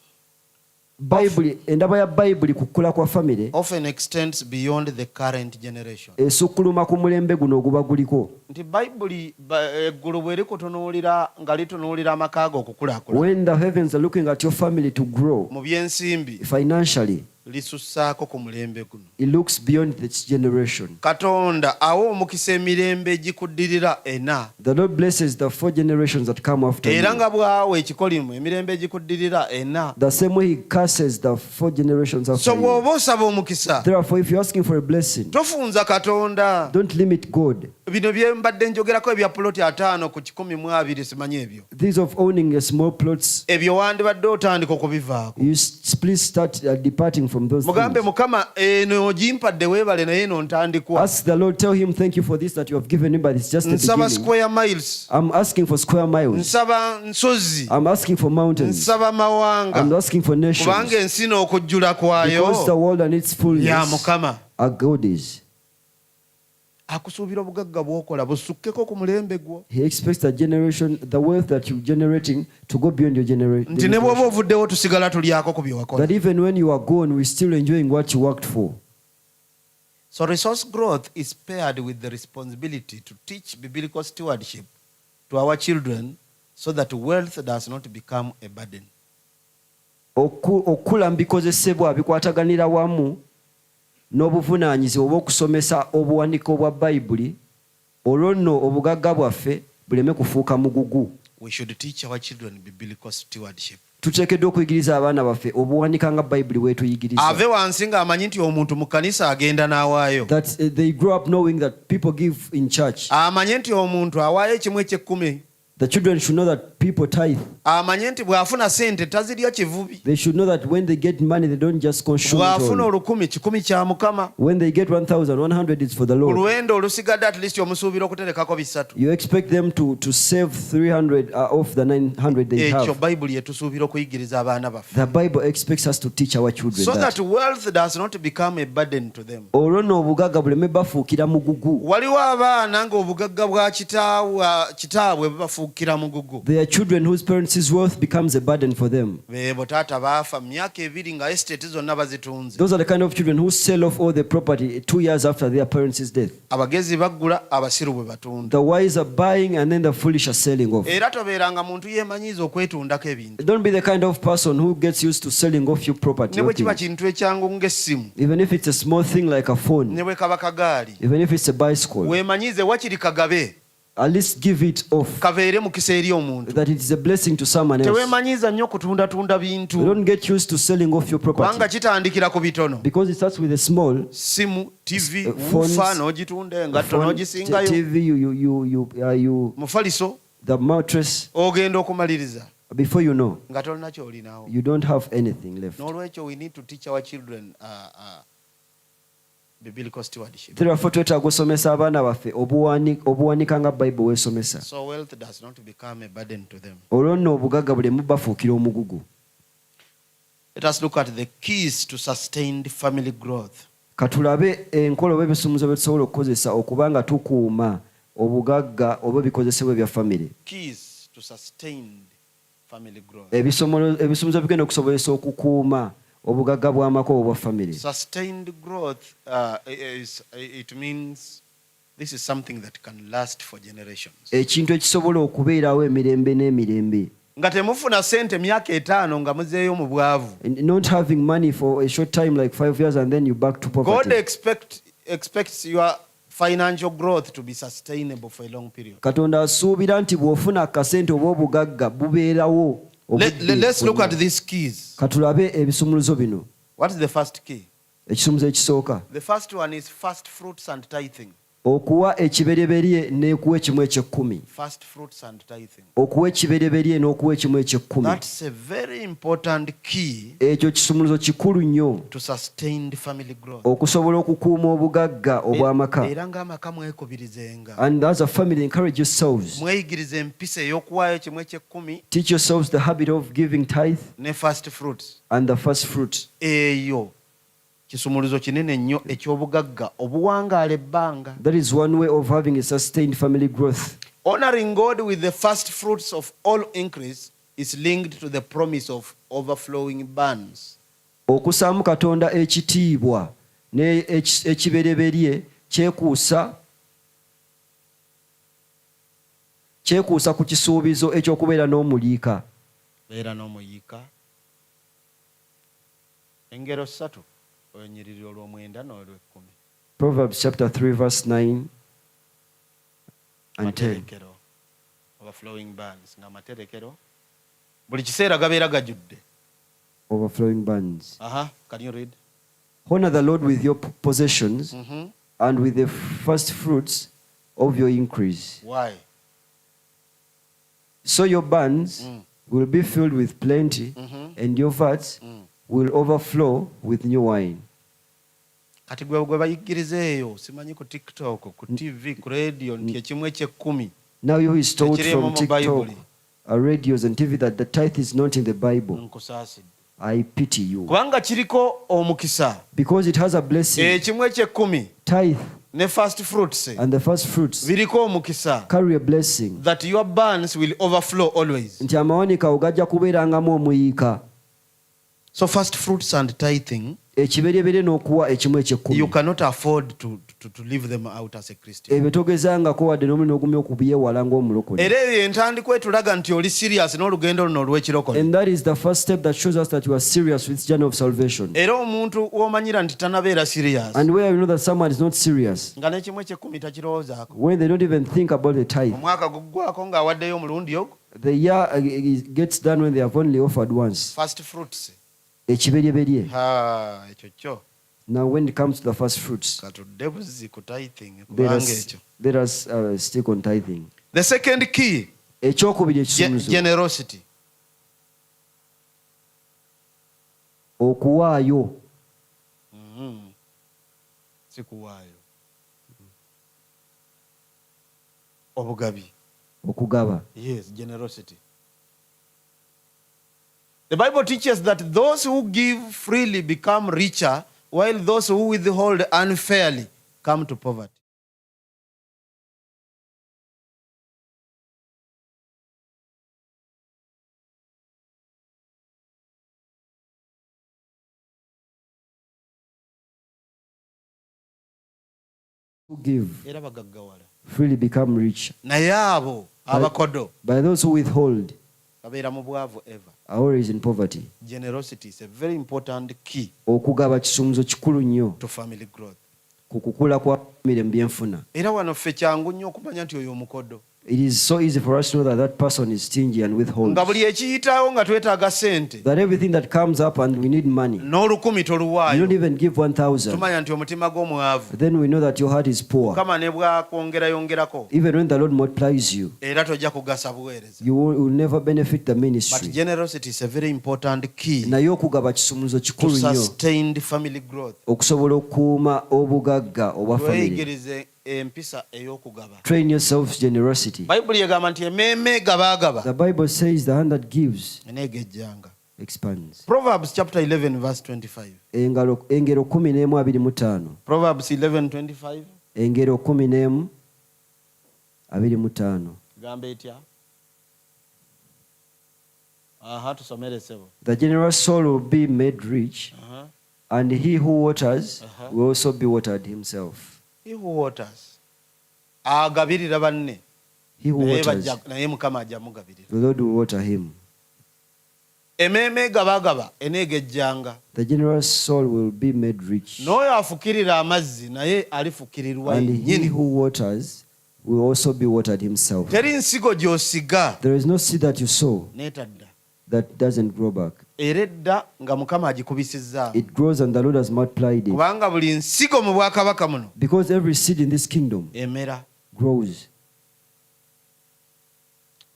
often extends beyond the current generation. When the heavens are looking at your family to grow financially, it looks beyond this generation. The Lord blesses the 4 generations that come after you. The same way He curses the 4 generations after you. Therefore, if you're asking for a blessing, don't limit God. These of owning a small plots, you please start departing from those things. Ask the Lord, tell Him thank you for this that you have given Him, but it's just the beginning. I'm asking for square miles. I'm asking for mountains. I'm asking for nations. Because the world and its fullness are God's. He expects the generation, the wealth that you're generating, to go beyond your generation. That even when you are gone, we're still enjoying what you worked for. So resource growth is paired with the responsibility to teach biblical stewardship to our children so that wealth does not become a burden. Okula mbikozesebwa bikwataganira wamu n'obuvunaanyizibwa obw'okusomesa obuwandiiko obwa Bayibuli, olwo nno obugagga bwaffe buleme kufuuka mugugu. Tuteekeddwa okuyigiriza abaana baffe obuwanika nga Bayibuli bwetuyigiriza. Ave wansi ng'amanyi nti omuntu mu kkanisa agenda n'awaayo. That they grow up knowing that people give in church. Amanye nti omuntu awaayo ekimu eky'ekkumi. The children should know that people tithe. They should know that when they get money, they don't just consume it all. When they get 1,000, 100 is for the Lord. You expect them to save 300 off the 900 they have. The Bible expects us to teach our children so that wealth does not become a burden to them. They are children whose parents' wealth becomes a burden for them. Those are the kind of children who sell off all the property 2 years after their parents' death. The wise are buying and then the foolish are selling off. Don't be the kind of person who gets used to selling off your property. Even if it's a small thing like a phone, even if it's a bicycle, at least give it off, that it is a blessing to someone else. Don't get used to selling off your property, because it starts with a small TV, the mattress. Before you know, you don't have anything left. We need to teach our children biblical stewardship. So wealth does not become a burden to them. Let us look at the keys to sustained family growth. Keys to sustained family growth. obugagga bw'amaka obwa family. Sustained growth it means this is something that can last for generations. Ekintu ekisobola okubeerawo emirembe n'emirembe. Nga temufuna sente myaka 5 nga muzeeyo mu bwavu. Not having money for a short time like 5 years and then you back to poverty. God expects your financial growth to be sustainable for a long period. Katonda asuubira nti bw'ofuna akasente oba obugagga bubeerawo. Let's look at these keys. Katulabe ebisumuluzo bino. What is the first key? Ekisumuluzo ekisooka. The first one is first fruits and tithing. Okuwa ekibereberye n'ekuwa ekimu eky'ekkumi. First fruits and tithing. Okuwa ekibereberye n'okuwa ekimu eky'ekkumi. That's a very important key. Ekyo kisumuluzo kikulu nnyo. To sustain the family growth. Okusobola okukuuma obugagga obw'amaka. Era ng'amaka mwekubirizenga. And as a family, encourage yourselves. Mweyigirize empisa ey'okuwaayo ekimu eky'ekkumi. Teach yourselves the habit of giving tithe. Ne first fruits. And the first fruit. Eyo. Kisumuluzo kinene nnyo eky'obugagga obuwangaala ebbanga. That is one way of having a sustained family growth. Honoring God with the first fruits of all increase is linked to the promise of overflowing barns. Okusaamu Katonda ekitiibwa n'ekibereberye kyekuusa ku kisuubizo eky'okubeera n'omuliika. Beera n'omuyiika. Engero 3. Proverbs chapter 3 verse 9 and 10. Overflowing barns. Buli kiseera gabeera gajudde. Overflowing barns. Can you read? Honor the Lord with your possessions and with the first fruits of your increase. Why? So your barns will be filled with plenty and your vats will overflow with new wine. Kati gwe bayigirizeeyo simanyi ku TikTok, ku TV, ku radio nti ekimu eky'ekkumi. Now you is told from TikTok, radios and TV that the tithe is not in the Bible. I pity you. Kubanga kiriko omukisa. Because it has a blessing. Ekimu eky'ekkumi. Tithe. Ne first fruits. And the first fruits. Biriko omukisa. Carry a blessing. That your barns will overflow always. Nti amawanika ogajja kubeerangamu omuyiika. So first fruits and tithing, ekibereberye n'okuwa ekimu eky'ekkumi. You cannot afford to leave them out as a Christian. Ebyo togezangako wadde n'omulimu n'ogumya okubyewala ng'omulokole. Era eyo entandikwa etulaga nti oli serious n'olugendo luno olw'ekirokole. And that is the first step that shows us that you are serious with this journey of salvation. Era omuntu w'omanyira nti tanabeera serious. And where you know that someone is not serious. Nga n'ekimu eky'ekkumi takirowoozaako. When they don't even think about the tithe. Omwaka guggwako ng'awaddeyo omulundi ogwo. The year gets done when they have only offered once. First fruits. Ekibereberye. Ekyo kyo. Now when it comes to the first fruits, let us stick on tithing. The second key, generosity. Okuwaayo. Sikuwaayo. Obugabi. Okugaba. Yes, generosity. The Bible teaches that those who give freely become richer, while those who withhold unfairly come to poverty. Who give freely become rich. By those who withhold are always in poverty. Generosity is a very important key okugaba kisumuzo kikulu nnyo to family growth. Kukukula kwa mirembe byenfuna. Era wano ffe kyangu nnyo okumanya nti oyo omukodo. It is so easy for us to know that person is stingy and withholds. Nga buli ekiyitawo nga twetaaga sente. That everything that comes up and we need money. N'olukumi toluwaayo. You don't even give 1,000. Tumanya nti omutima gw'omwavu. Then we know that your heart is poor. Mukama ne bw'akwongerayongerako. Even when the Lord multiplies you. Era tojja kugasa buweereza. You will never benefit the ministry. But generosity is a very important key. Naye okugaba kisumuzo kikulu nnyo. To sustain the family growth. Okusobola okukuuma obugagga obwa family. Train yourselves generosity. The Bible says the hand that gives expands. Proverbs chapter 11 verse 25. Engero 11:25. Proverbs 11:25. Engero 11:25. Gambe etya? The generous soul will be made rich, and he who waters will also be watered himself. He who waters. Agabirira banne. He who waters, the Lord will water him. Ememe gabagaba enegejjanga. The generous soul will be made rich, n'oyo afukirira amazzi naye alifukirirwa and he yennyini. who waters will also be watered himself. Teri nsigo gy'osiga There is no seed that you sow n'etadda. that doesn't grow back. Era edda nga Mukama agikubisizza. It grows and the Lord has multiplied it. Kubanga buli nsigo mu bwakabaka muno Because every seed in this kingdom emera. grows.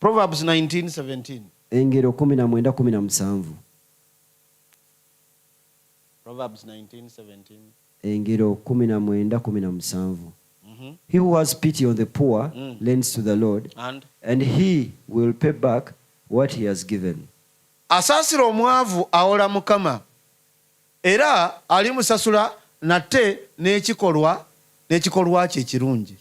Proverbs 19:17. Engero 19:17. Proverbs 19:17. Engero 19:17. He who has pity on the poor lends to the Lord, and he will pay back what he has given. Asaasira omwavu awola Mukama, era alimusasula nate n'ekikolwa kye ekirungi.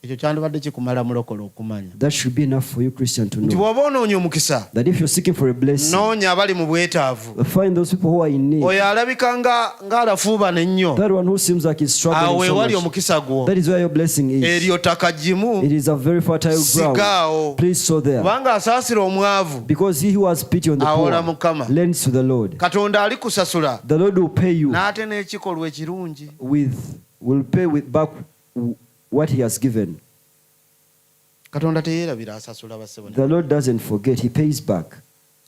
Ekyo kyandibadde kikumala mulokole okumanya. That should be enough for you, Christian, to Nti know bw'oba onoonya omukisa, that if you're seeking for a blessing, noonya abali mu bwetaavu. find those people who are in need. Oyo alabika ng'alafuubana ennyo. That one who seems like he's struggling Awo so ewali much, omukisa gwo. that is where your blessing is. Eryo ttaka ggimu. It is a very fertile ground. Sigaawo. Please sow there. Kubanga asaasira omwavu Because he who has pity on the awola poor Mukama. lends to the Lord. Katonda alikusasula The Lord will pay you n'ate n'ekikolwa ekirungi. will pay with back what he has given. Katonda teyeerabira asasula bassebo. The Lord doesn't forget, he pays back.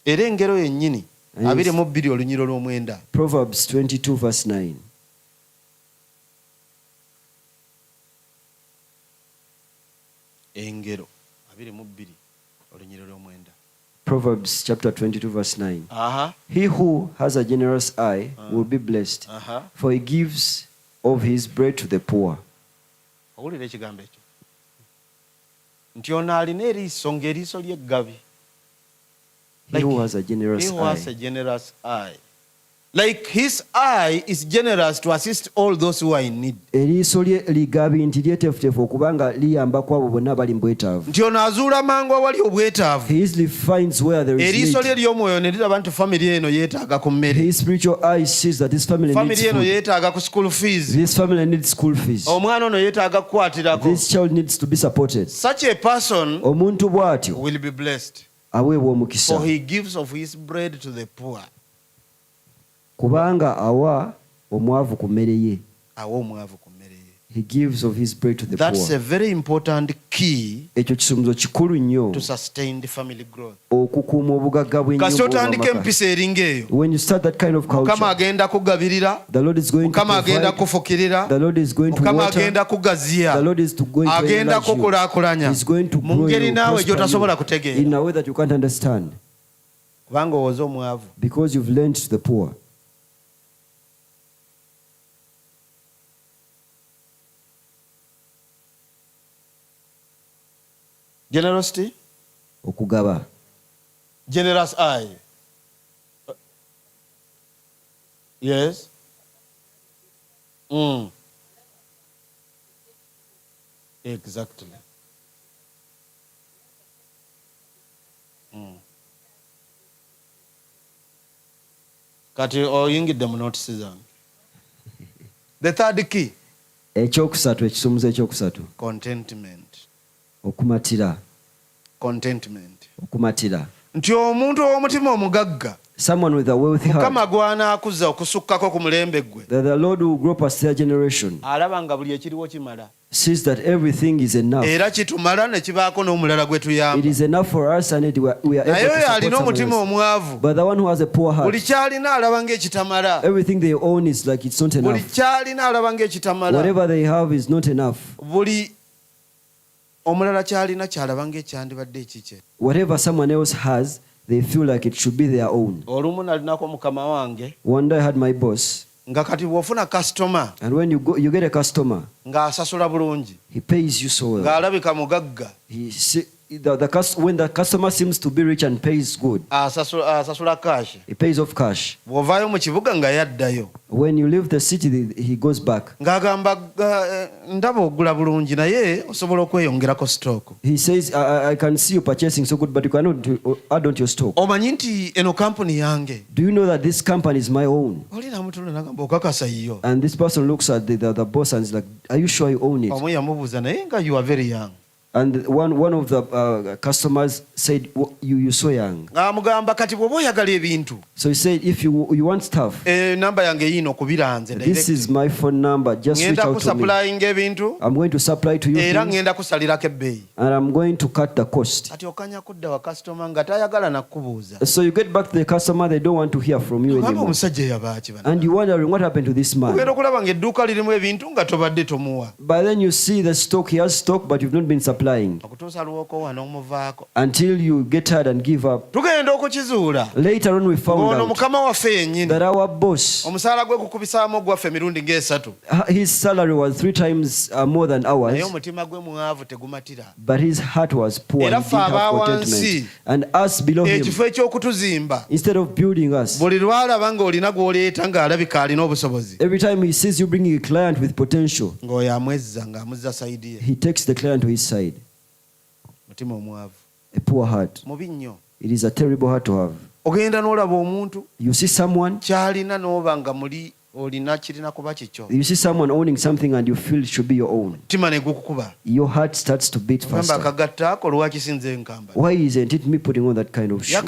Era engero yennyini 22 olunyiro lw'omwenda. Proverbs 22:9. Engero 22 olunyiro lw'omwenda. Proverbs chapter 22:9. He who has a generous eye will be blessed, for he gives of his bread to the poor. Owulira ekigambo ekyo. Nti ono alina eriiso ng'eriiso ly'eggabi. He who has a generous He who has eye. a generous eye. Like his eye is generous to assist all those who are in need. Eriiso lye ligabi nti lyeteefuteefu okubanga liyambako abo bonna abali mu bwetaavu. Nti ono azuula mangu awali obwetaavu. He easily finds where there is Eriiso lye need. ly'omwoyo ne liraba nti family eno yeetaaga ku mmere. His spiritual eye sees that this family needs Family eno food. yeetaaga ku school fees. This family needs school fees. Omwana ono yeetaaga kukwatirako. This child needs to be supported. Such a person Omuntu bw'atyo will be blessed, aweebwa omukisa, for he gives of his bread to the poor. kubanga awa omwavu ku mmere ye. Awa omwavu ku mmere ye. He gives of his bread to the That's poor. a very important key Ekyo kisumbuzo kikulu nnyo to sustain the family growth. okukuuma obugagga Kasi otandika bw'ennyumba. empisa eringa eyo, When you start that kind of Mukama culture, agenda kugabirira, the Lord is going to Mukama agenda provide, kufukirira, the Lord is going to Mukama water, agenda kugaziya, the Lord is going to agenda enlarge you. kukulaakulanya He's going to mu grow ngeri you, naawe gy'otasobola prosper you, in kutegeera. a way that you can't understand, Kubanga owoze omwavu. because you've lent to the poor. Generosity, Okugaba. generous eye. Yes. Exactly. Kati oyingidde mu notice zange. The third key, Ekyokusatu, ekisumbuzo ekyokusatu. contentment. Okumatira. Contentment. Okumatira. Nti omuntu ow'omutima omugagga, Someone with a wealthy heart, Mukama gw'anaakuza okusukkako ku mulembe gwe, that the Lord will grow past their generation, alaba nga buli ekiriwo kimala. sees that everything is enough. Era kitumala ne kibaako n'omulala gwe It tuyamba. is enough for us, and we are Naye able oyo to alina support omutima someone else. omwavu, But the one who has a poor heart, buli kyalina alaba ng'ekitamala. everything they own is like it's not Buli enough. kyalina alaba ng'ekitamala. Whatever they have is not enough. Buli omulala kyalina kyalaba ng'ekyandibadde ekikye. Whatever someone else has, they feel like it should be their own. Olumu nalinako mukama wange One day I had my boss, nga kati bw'ofuna kasitoma and when you get a customer, ng'asasula bulungi, he pays you so well. ng'alabika mugagga, when the customer seems to be rich and pays good, asasula cash. he pays off cash. Bw'ovaayo mu kibuga nga yaddayo. When you leave the city, he goes back. Ng'agamba ndaba ogula bulungi naye osobola okweyongerako stock. He says, I can see you purchasing so good, but you cannot add on to your stock. Omanyi nti eno company yange. Do you know that this company is my own? Oli namutunda n'agamba okakasa yiyo. And this person looks at the boss and is like, are you sure you own it? Omu yamubuuza naye nga you are very young. And one of the customers said, you're so young. So he said, if you want stuff, this is my phone number. Just reach out to me. I'm going to supply to you things, and I'm going to cut the cost. So you get back to the customer, they don't want to hear from you anymore. And you're wondering what happened to this man. But then you see the stock, he has stock, but you've not been supplying. Until you get tired and give up. Later on we found out that our boss, his salary was 3 times more than ours, but his heart was poor and didn't have contentment. And us below him, instead of building us, every time he sees you bringing a client with potential, he takes the client to his side. A poor heart. It is a terrible heart to have. You see someone, you see someone owning something and you feel it should be your own. Your heart starts to beat faster. Why isn't it me putting on that kind of shoe?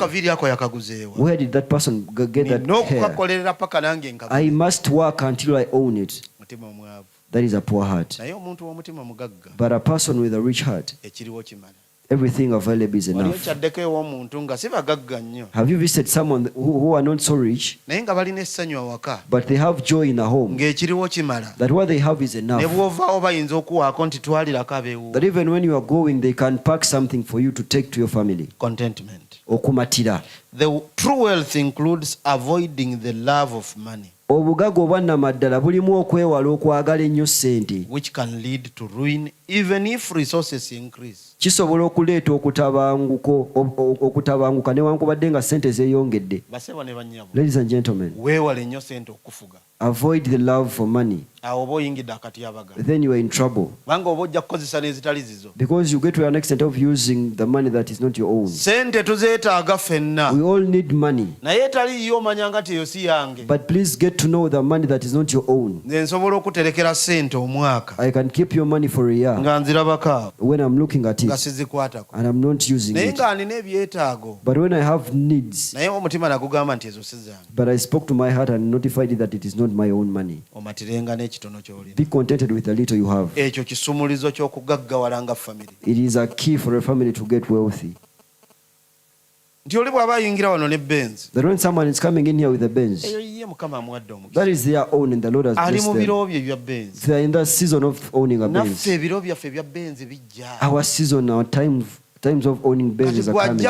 Where did that person get that hair? I must work until I own it. That is a poor heart. But a person with a rich heart, everything available is enough. Have you visited someone who are not so rich, but they have joy in the home, that what they have is enough, that even when you are going, they can pack something for you to take to your family? Contentment. Okumatira. The true wealth includes avoiding the love of money, obugaga obwannamaddala bulimu okwewala okwagala ennyo ssente, which can lead to ruin even if resources increase. Kisobola okuleeta okutabanguka newankubadde nga ssente zeeyongedde. Ladies and gentlemen, weewale nnyo ssente okufuga. Avoid the love for money. Then you are in trouble. Because you get to an extent of using the money that is not your own. We all need money. But please get to know the money that is not your own. I can keep your money for a year when I'm looking at it and I'm not using it. But when I have needs, but I spoke to my heart and notified it that it is not my own money. Be contented with the little you have. It is a key for a family to get wealthy. That when someone is coming in here with a Benz, that is their own and the Lord has blessed them. They are in the season of owning a Benz. Our season, our times of owning Benzes are coming.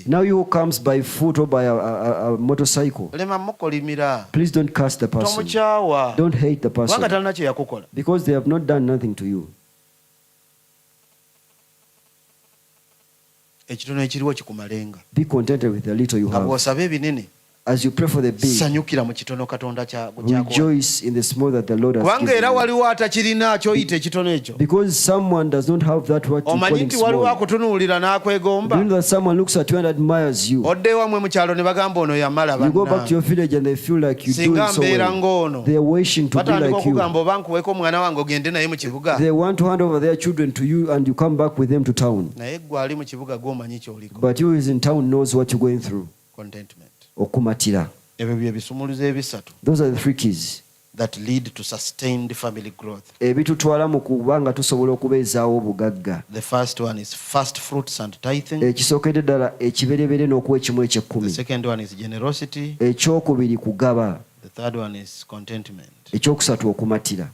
Now you comes by foot or by a motorcycle. Please don't curse the person. Don't hate the person because they have not done nothing to you. Be contented with the little you have. As you pray for the big, rejoice in the small that the Lord has given you. Because someone does not have that what you call small. You know that someone looks at you and admires you. You go back to your village and they feel like you're doing so well. They are wishing to be like you. They want to hand over their children to you and you come back with them to town. But you who is in town knows what you're going through. Contentment. Okumatira. Those are the 3 keys that lead to sustained family growth. Ebitutwala mu kubanga tusobola okubeezaawo obugagga. The first one is first fruits and tithing. Ekisookedde ddala ekibereberye n'okuwa ekimu eky'ekkumi. The second one is generosity. Ekyokubiri kugaba. The third one is contentment. Ekyokusatu okumatira.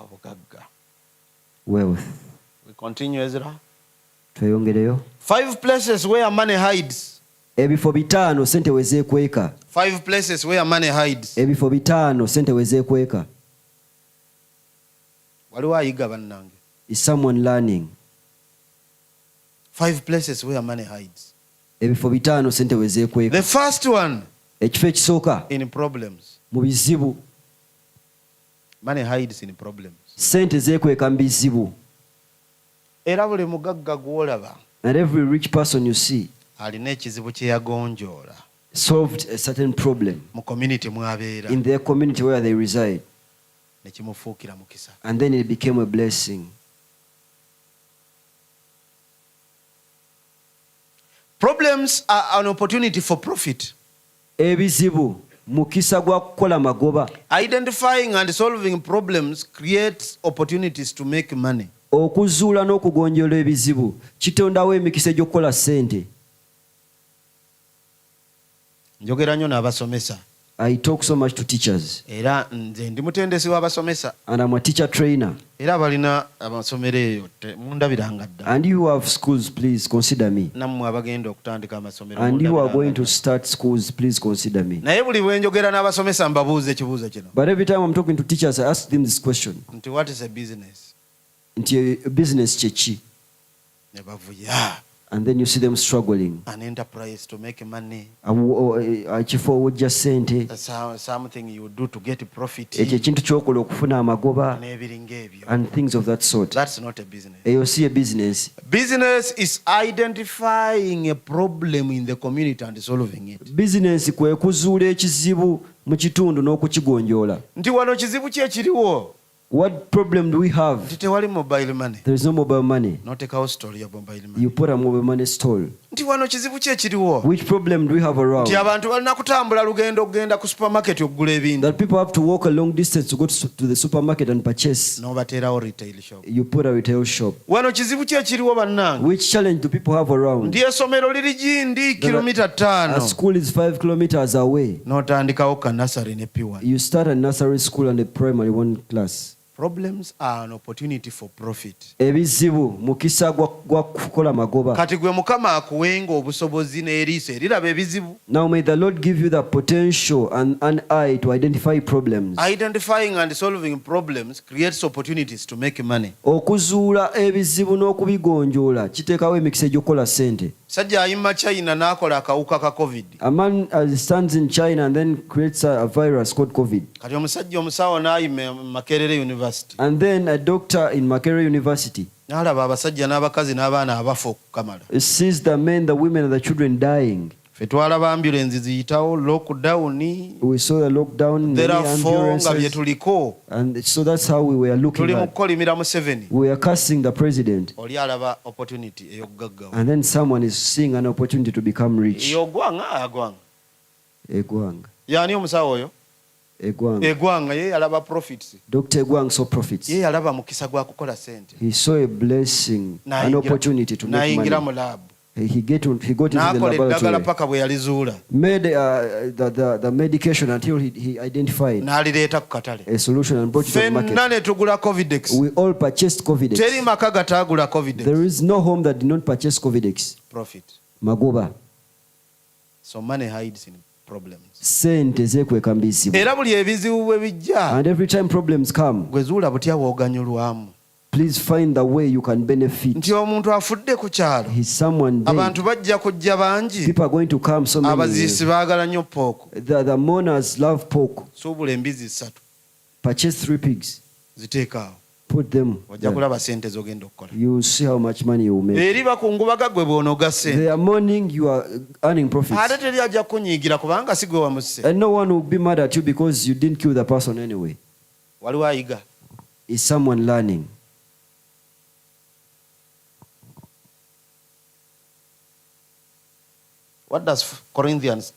Obugagga. Wealth. We continue, Ezra. Tweyongereyo. 5 places where money hides. Ebifo 5 sente wezeekweka. 5 places where money hides. Ebifo 5 sente wezeekweka. Is someone learning? 5 places where money hides. Ebifo bitaano sente we zeekweka. The first one, ekifo ekisooka in problems. mu bizibu. Money hides in problems. Sente zeekweka mu bizibu. Era buli mugagga gw'olaba, and every rich person you see alina ekizibu kye yagonjoola solved a certain problem mu community mw'abeera, in their community where they reside, ne kimufuukira mukisa. and then it became a blessing. Problems are an opportunity for profit. Ebizibu mukisa gwa kukola magoba. Identifying and solving problems creates opportunities to make money. Okuzuula n'okugonjoola ebizibu kitondawo emikisa egy'okukola ssente. Njogera nnyo n'abasomesa. I talk so much to teachers. Era nze ndi mutendesi w'abasomesa. And I'm a teacher trainer. Era balina amasomero eyo mundabiranga ddala. And you who have schools, please consider me. Nammwe abagenda okutandika amasomero. And you are going to start schools, please consider me. Naye buli bwe njogera n'abasomesa mbabuuza ekibuuzo kino. But every time I'm talking to teachers, I ask them this question. Nti what is a business? Nti business kyeki? Ne bavuya. And then you see them struggling. An enterprise to make money. Ekifo wojja ssente. Something you do to get profit. Ekyo ekintu ky'okola okufuna amagoba. N'ebiringa ebyo. And things of that sort. That's not a business. Eyo si a business. Business is identifying a problem in the community and solving it. Business kwe kuzuula ekizibu mu kitundu n'okukigonjoola. Nti wano kizibu ki ekiriwo? What problem do we have? Nti tewali mobile money. There is no mobile money. Notekawo store ya mobile money. You put a mobile money stall. Nti wano kizibu ki ekiriwo? Which problem do we have around? Nti abantu balina kutambula lugendo okugenda ku supermarket okugula ebintu. That people have to walk a long distance to go to the supermarket and purchase. N'obateerawo retail shop. You put a retail shop. Wano kizibu ki ekiriwo bannange? Which challenge do people have around? Nti essomero liri gindi kilomita 5. A school is 5 kilometers away. N'otandikawo ka nursery ne P1. You start a nursery school and a primary 1 class. Problems are an opportunity for profit. Ebizibu mukisa gwa kukola magoba. Kati gwe Mukama akuwenga obusobozi n'eriiso eriraba ebizibu. Now may the Lord give you the potential and an eye to identify problems. Identifying and solving problems creates opportunities to make money. Okuzuula ebizibu n'okubigonjoola kiteekawo emikisa egy'okukola ssente. Sajja ayima China n'akola akawuka ka COVID. A man stands in China and then creates a virus called COVID. Kati omusajja omusawo n'ayima Makerere University. And then a doctor in Makerere University n'alaba abasajja n'abakazi n'abaana abafa okukamala. sees the men, the women and the children dying. Ffe twalaba ambulance ziyitawo lockdown. We saw the lockdown, many ambulances. And so that's how we were looking tuli mu at. kukolimira Museveni. We are cursing the president. Oli alaba opportunity ey'okugaggawo. And then someone is seeing an opportunity to become rich. Ey'ogwanga. Egwanga. Yaani omusawo oyo? Egwanga ye yalaba profits. Dr. Egwang saw profits. Ye yalaba mukisa gwa kukola sente. He saw a blessing, an opportunity to make n'ayingira money. mu lab. He got into the N'akola eddagala laboratory. paka bwe yalizuula. Made the medication until he identified N'alireeta ku katale. a solution and brought it to the Ffenna market. ne tugula Covidex. We all purchased Covidex. Teri maka gataagula Covidex. There is no home that did not purchase Covidex. Profit. Magoba. So money hides in problems. Sente zekweka mu bizibu. Era buli ebizibu bwe bijja, And every time problems come, gwe zuula butya bw'oganyulwamu. please find the way you can benefit. Nti omuntu afudde ku kyalo. He's someone dead. Abantu bajja kujja bangi. People are going to come so many. Abaziisi baagala nnyo pooko. The mourners love pork. Suubula embizi 3. Purchase 3 pigs. Ziteekaawo. Put them Ojja there. kulaba sente z'ogenda okukola. You will see how much money you will make. Eri bakungubaga gwe bw'onooga sente. They are mourning, you are earning profits. Ate teri ajja kunyiigira kubanga si gwe wamusse. And no one will be mad at you because you didn't kill the person anyway. Waliwo ayiga. Is someone learning? What does Corinthians...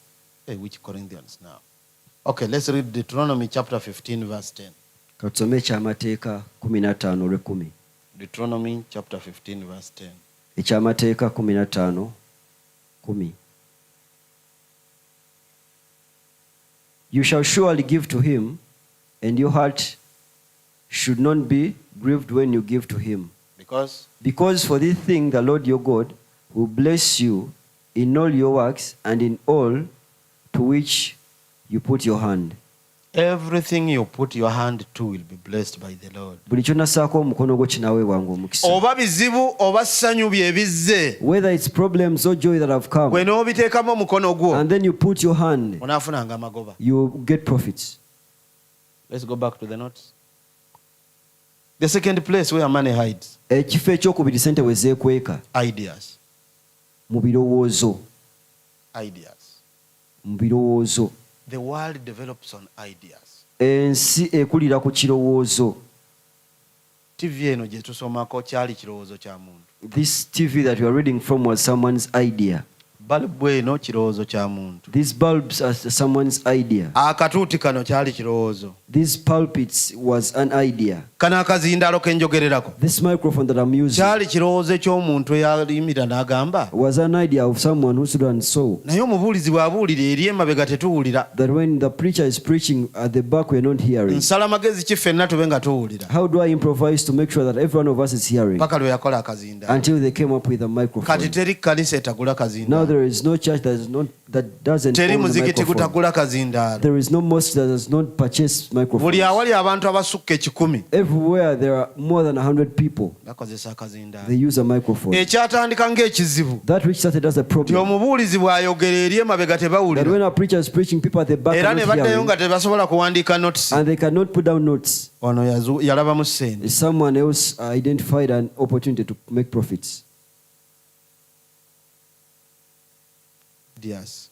which Corinthians now? Okay, let's read Deuteronomy chapter 15 verse 10. Katusome ekyamateeka 15:10. Deuteronomy chapter 15 verse 10. Ekyamateeka 15:10. You shall surely give to him, and your heart should not be grieved when you give to him. Because for this thing the Lord your God will bless you in all your works and in all to which you put your hand. Everything you put your hand to will be blessed by the Lord. Oba bizibu oba ssanyu bye bizze. Whether it's problems or joy that have come. Bwe n'obiteekamu omukono gwo. And then you put your hand. Onaafunanga amagoba. You get profits. Let's go back to the notes. The second place where money hides. Ekifo ekyokubiri ssente we zeekweka. Ideas. Mu birowoozo. Ideas. Mu birowoozo. The world develops on ideas. Ensi ekulira ku kirowoozo. TV eno gye tusomako kyali kirowoozo kya muntu. This TV that you are reading from was someone's idea. Bulb eno kirowoozo kya muntu. These bulbs are someone's idea. Akatuuti kano kyali kirowoozo. These pulpits was an idea. Kano akazindaalo ke njogererako. This microphone that I'm using. Kyali kirowoozo ky'omuntu eyalimira n'agamba. Was an idea of someone who stood and saw. Naye omubuulizi bw'abuulira eri emabega tetuwulira. That when the preacher is preaching at the back we are not hearing. Nsala magezi ki ffenna tube nga tuwulira. How do I improvise to make sure that every one of us is hearing? Paka lwe yakola akazindaalo. Until they came up with a microphone. Kati teri kkanisa etagula kazindaalo. Now there is no church that doesn't teri own a muzikiti microphone. gutagula kazindaalo. There is no mosque that does not purchase microphones. Buli awali abantu abasukka 1,000. Everywhere there are more than 100 people. Bakozesa akazindaalo. They use a microphone. Ekyatandika ng'ekizibu. That which started as a Ti problem. omubuulizi bw'ayogera eri emabega That tebawulira. when a preacher is preaching, people at the back Era are ne not baddayo hearing, nga tebasobola kuwandiika notes. and they cannot put down notes. Ono yalabamu ssente. Someone else identified an opportunity to make profits. Ideas.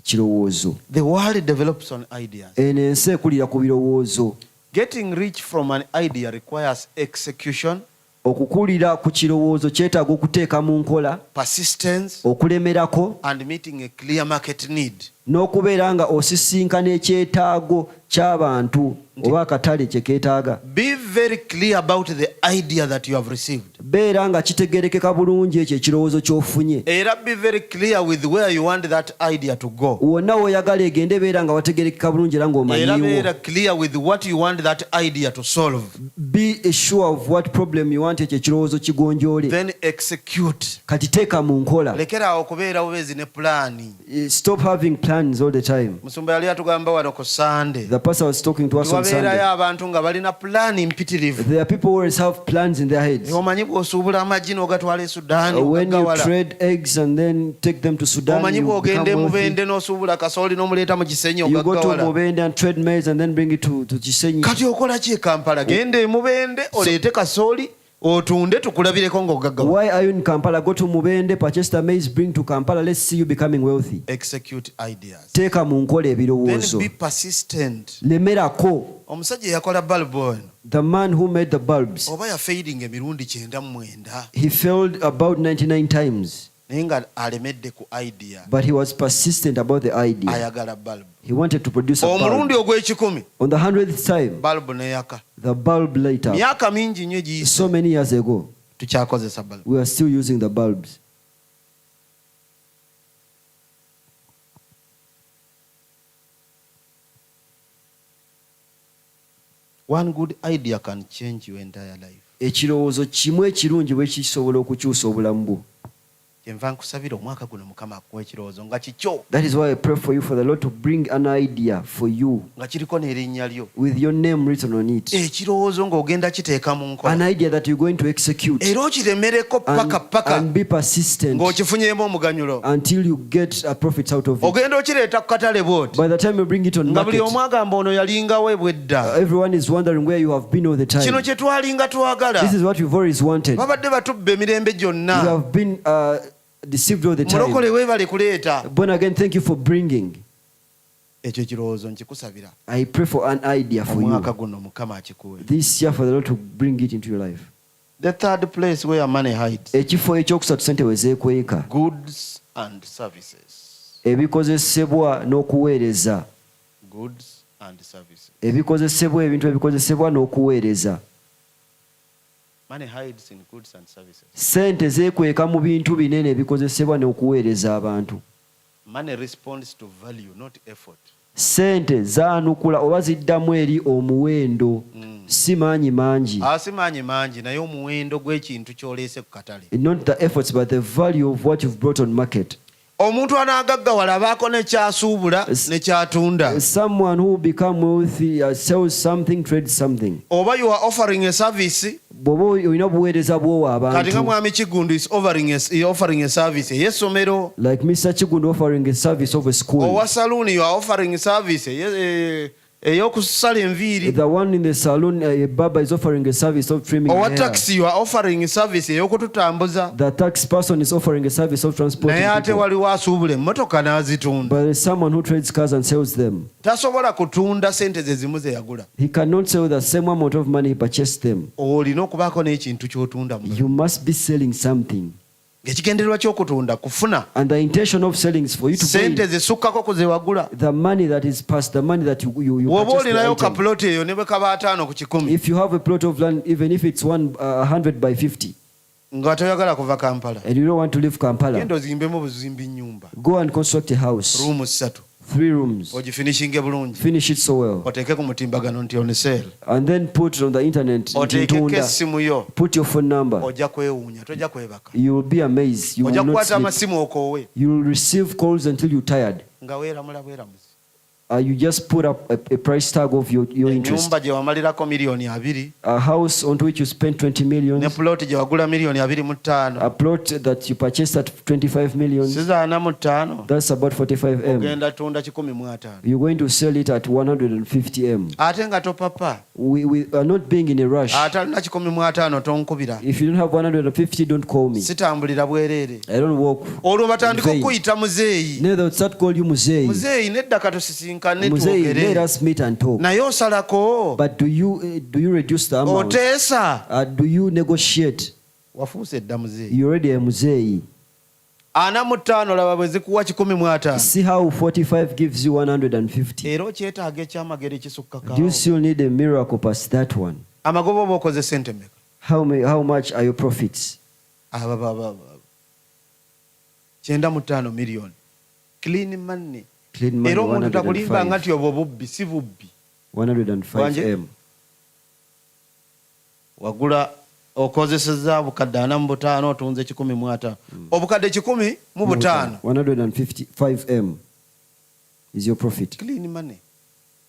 Kirowoozo. The world develops on ideas. Eno ensi ekulira ku birowoozo. Getting rich from an idea requires execution, Okukulira ku kirowoozo kyetaaga okuteeka mu nkola, persistence, okulemerako, and meeting a clear market need. n'okubeera nga osisinkana ekyetaago ky'abantu oba akatale kye keetaaga. Be very clear about the idea that you have received. Beera nga kitegerekeka bulungi ekyo ekirowoozo ky'ofunye. Era be very clear with where you want that idea to go. Wonna w'oyagala egende beera nga wategerekeka bulungi era Era ng'omanyiiwo. beera clear with what you want that idea to solve. Be sure of what problem you want ekyo ekirowoozo kigonjoole. Then execute. Kati teeka mu nkola. Lekera okubeera bubeezi ne pulaani. Stop having plans all the time. Musumba yali atugamba wano ku Sunday. The pastor was talking to us on Tiwabeerayo Sunday. abantu nga balina pulaani mpitirivu. There are people who always have plans in their heads. Omanyi bw'osuubula amagi n'ogatwala e Sudaani When you ogagawala. trade eggs and then take them to Sudan, Omanyi you bw'ogenda become wealthy. Mubende n'osuubula kasooli n'omuleeta mu Kisenyi You go to ogagawala. Mubende and trade maize and then bring it to Chisenyi. Kati okola ki e Kampala? Genda e Mubende oleete kasooli otunde tukulabireko ng'ogagawala. Why are you in Kampala? Go to Mubende, purchase the maize, bring to Kampala. Let's see you becoming wealthy. Execute ideas. Teeka mu nkola Then ebirowoozo. be persistent. Lemerako. Omusajja yakola bulbu ono The man who made the bulbs, oba yafeidinga emirundi 99 he failed about 99 times. naye nga alemedde ku idea. But he was persistent about the idea. Ayagala bulb. He wanted to produce a Omulundi bulb. ogw'ekikumi On the 100th time, bulb neyaka. the bulb lit up. Myaka mingi nnyo giyise So many years ago, tukyakozesa bulb. we are still using the bulbs. One good idea can change your entire life. Ekirowoozo kimu ekirungi bwe kisobola okukyusa obulamu bwo. Kyenva nkusabira omwaka guno Mukama akuwa ekirowoozo nga kikyo, That is why I pray for you, for the Lord to bring an idea for you nga kiriko n'erinnya lyo. with your name written on it. Ekirowoozo ng'ogenda kiteeka mu An nkola. idea that you're going to execute Era okiremereko paka and be persistent ng'okifunyeemu omuganyulo. until you get a profit out of it. Ogenda okireeta ku katale bw'oti. By the time you bring it on Nga buli market, omu agamba ono yalingawo ebwedda. everyone is wondering where you have been all the Kino time. kye twalinga twagala. This is what you've always wanted. Babadde batubba emirembe You gyonna. have been deceived all the time. Mulokole weebale kuleeta. Born again, thank you for bringing. Ekyo ekirowoozo nkikusabira. I pray for an idea for Omwaka you guno Mukama akikuwe. this year, for the Lord to bring it into your life. The third place where money hides. Ekifo ekyokusatu ssente we zeekweka. Goods and services. Ebikozesebwa n'okuweereza. Goods and services. Ebikozesebwa, ebintu ebikozesebwa n'okuweereza. Money hides in goods and services. Ssente zeekweka mu bintu binene ebikozesebwa n'okuweereza abantu. Money responds to value, not effort. Ssente zaanukula oba ziddamu eri omuwendo, si maanyi mangi. Si maanyi mangi naye omuwendo gw'ekintu ky'oleese ku katale. Not the efforts but the value of what you've brought on market. omuntu anagaggawala abaako nekyasuubula nekyatunda. Someone who become wealthy sells something, trades something. Oba you are offering a service. Bw'oba olina obuweereza bw'owa abantu. Kati nga mwami Kigundu is offering a service ey'essomero. Like Mr. Kigundu offering a service of a school. Owa saloon you are offering a service eyokusala enviiri. The one in the salon, a barber is offering a service of trimming hair. Owa taxi you are offering a service eyokututambuza. The tax person is offering a service of transporting people. Naye ate waliwo asuubula emmotoka n'azitunda. But there's someone who trades cars and sells them. Tasobola kutunda sente ze zimu ze yagula. He cannot sell the same amount of money he purchased them. Olina okubaako n'ekintu ky'otunda. You must be selling something. Ekigendererwa ky'okutunda kufuna. And the intention of selling is for you to gain. Sente zisukkako ku ze wagula. The money that is past, the money that you purchase. Woba olinayo ka plot eyo ne bwe kaba 5 ku 10. If you have a plot of land, even if it's 100 by 50. Nga toyagala kuva Kampala. And you don't want to leave Kampala. Genda ozimbemu buzimbi nyumba. Go and construct a house. Room 3. 3 rooms. Ogifinishinge bulungi. Finish it so well. Oteeke ku mutimbagano nti on sale. And then put it on the internet. Oteekeko essimu yo. Put your phone number. Ojja kwewuunya, tojja kwebaka. You will be amazed. You will not sleep. Ojja kukwata amasimu okoowe. You will receive calls until you're tired. Nga weeramula bweramuzi. You just put up a price tag of your interest. Nyumba gye wamalirako milioni 2. A house on which you spend 20 million. Ne plot gye wagula milioni 25. A plot that you purchased at 25 million. Sizaana mu 5. That's about 45 M. Ogenda tunda 15. You're going to sell it at 150 M. Ate nga topapa. We are not being in a rush. Ate alina 15 tonkubira. If you don't have 150, don't call me. Sitambulira bwereere. I don't walk. Olwo batandika okuyita muzeeyi. Neither would start call you muzeeyi. Muzeeyi nedda katosisinkane Muzeeyi, let us meet and talk. Naye osalako. But do you reduce the amount? Oteesa. Do you negotiate? Wafuuse edda muzeeyi. You already a muzeeyi. 45 laba bwe zikuwa 15. See how 45 gives you 150. Era okyetaaga ekyamagero ekisukkako. Do you still need a miracle past that one? Amagobo oba okoze sente mmeka? How much are your profits? 95 million. Clean money. Clean money. Era omuntu takulimba nga nti obwo bubbi si bubbi. 105 M. Wagula okozeseza bukadde 45 otunze 15. Obukadde 10 mu 5. 155 M is your profit. Clean money.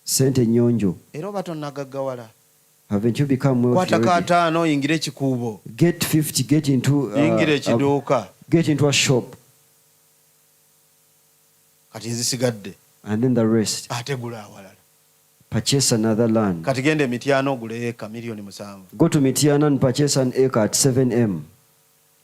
Sente nyonjo. Era oba tonnagaggawala. Haven't you become wealthy already? Kwata 5 oyingire ekikuubo. Get 50, get into yingire ekiduuka. Get into a shop. Kati zisigadde. And then the rest. Ate gula awalala. Purchase another land. Kati gende Mityana ogule eka milioni 7. Go to Mityana and purchase an acre at 7 M.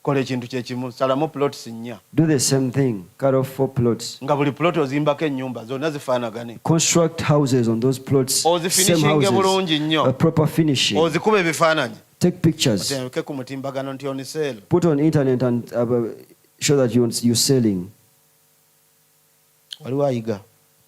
Kola ekintu kyekimu, salamu plots 4. Do the same thing. Cut off 4 plots. Nga buli plot ozimbako ennyumba zonna zifaanagane. Construct houses on those plots. Same houses. A proper finishing. Ozikuba ebifaananyi. Take pictures. Oteeke ku mutimbagano nti on sale. Put on internet and show that you're selling. Waliwo ayiga.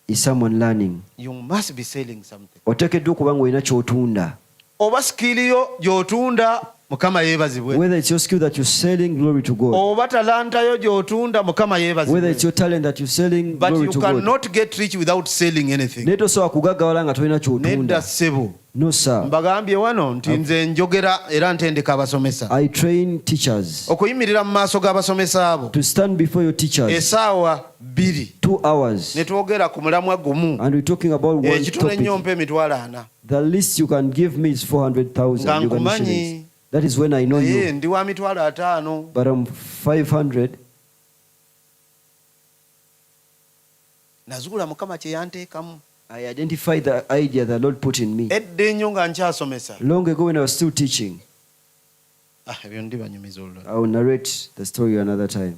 Is someone learning? You must be selling something. Oteekeddwa okuba ng'olina ky'otunda. Oba skill yo gy'otunda Mukama yeebazibwe. Whether it's your skill that you're selling, glory to God. Oba talanta yo gy'otunda Mukama yeebazibwe. Whether it's your talent that you're selling, glory to God. But you cannot get rich without selling anything. Naye tosobola kugaggawala nga tolina ky'otunda. Nedda ssebo. No, sir. Mbagambye wano nti nze njogera era ntendeka abasomesa. I train teachers. Okuyimirira mu maaso g'abasomesa abo. To stand before your teachers. Essaawa 2. 2 hours. Ne twogera ku mulamwa gumu. And we're talking about one topic. Ekitone nnyo mpa emitwalo 4. The least you can give me is 400,000 Uganda shillings. That is when I know you. Ndi wa mitwalo 5. But I'm 500. Nazuula Mukama kye yanteekamu. I identified the idea the Lord put in me. Edda ennyo nga nkyasomesa. Long ago when I was still teaching. Ebyo ndibanyumiza olulala. I will narrate the story another time.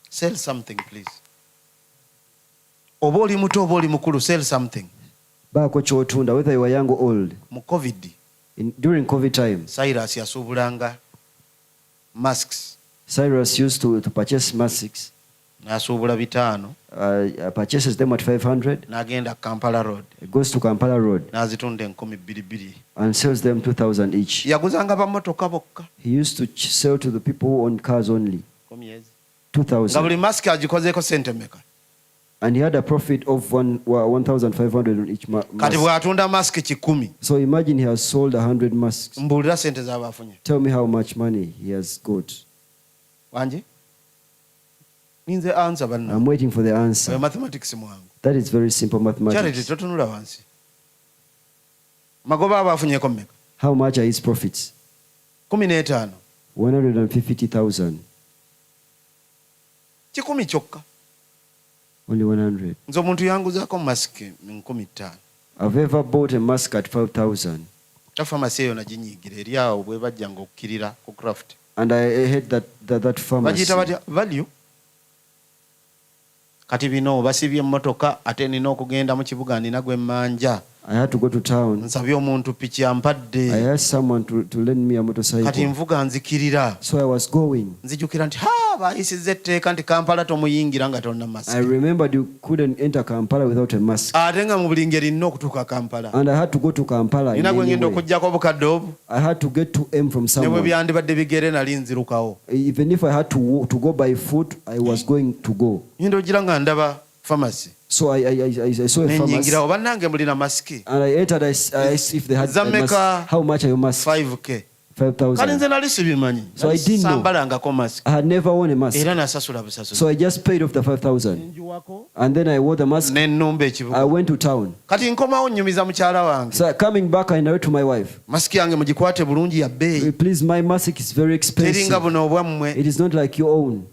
Sell something, please. Oba oli muto oba oli mukulu, sell something. Baako ky'otunda, whether you are young or old. Mu COVID. During COVID time. Cyrus yasuubulanga masks. Cyrus used to purchase masks. N'asuubula 5. Purchases them at 500. N'agenda Kampala Road. Goes to Kampala Road. N'azitunda 2,200. And sells them 2,000 each. Yaguzanga bammotoka bokka. He used to sell to the people who owned cars only. 2,000. Nga buli mask agikozeeko sente mmeka? And he had a profit of 1,500 on each mask. Kati bw'atunda mask 10. So imagine he has sold 100 masks. Mbuulira sente z'abafunye. Tell me how much money he has got. Wangi? I'm waiting for the answer. Mathematics. That is very simple mathematics. How much are his profits? 150,000. Only 100. I've ever bought a mask at 5,000. And I heard that pharmacy. Value. Kati bino basibye mmotoka ate nina okugenda mu kibuga nina gwe manja. I had to go to town. Nsabye omuntu piki ampadde. I asked someone to lend me a motorcycle. Kati nvuga nzikirira. So I was going. Nzijukira nti bayisizze etteeka nti Kampala tomuyingira nga tonna mask. I remembered you couldn't enter Kampala without a mask. Ate nga mu buli ngeri nina okutuuka Kampala. And I had to go to Kampala. Nina gwe ngenda okuggyako obukadde obwo. I had to get to M from somewhere. Ne bwe byandibadde bigere nali nzirukawo. Even if I had to go by foot, I was going to go. Ngenda ogira nga ndaba pharmacy. So I saw a pharmacy. And I entered. I asked if they had a mask. How much are your masks? 5K. 5,000. So I didn't know. I had never worn a mask. So I just paid off the 5,000. And then I wore the mask. I went to town. So coming back, I narrate to my wife. Please, my mask is very expensive. It is not like your own.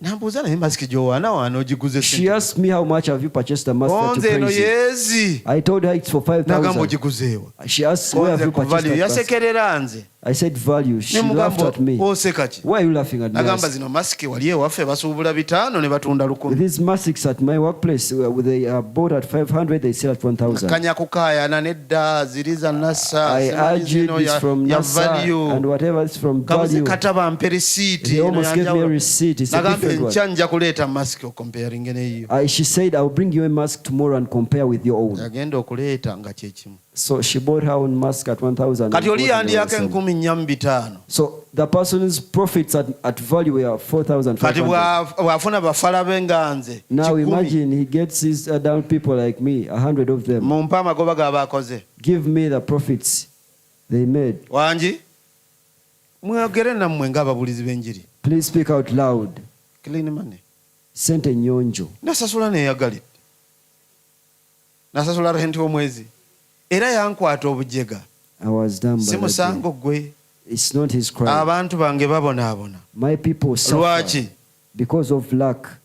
She asked me how much have you purchased the mask that you praise. I told her it's for 5,000. She asked where have you purchased the mask. I said value. She laughed at me. Why are you laughing at me? These masks at my workplace, they are bought at 500, they sell at 1,000. I argued this from NASA and whatever is from value. They almost gave me a receipt. It's a different one. She said, I'll bring you a mask tomorrow and compare with your own. So she bought her own mask at 1,000. So the person's profits at value were 4,500. Now imagine he gets his down people like me, 100 of them. Give me the profits they made. Please speak out loud. Sente nyonjo. Era yankwata obujega. I was done by simusango gwe. It's not his crime. Abantu bange babonaabona. My people suffer because of lack.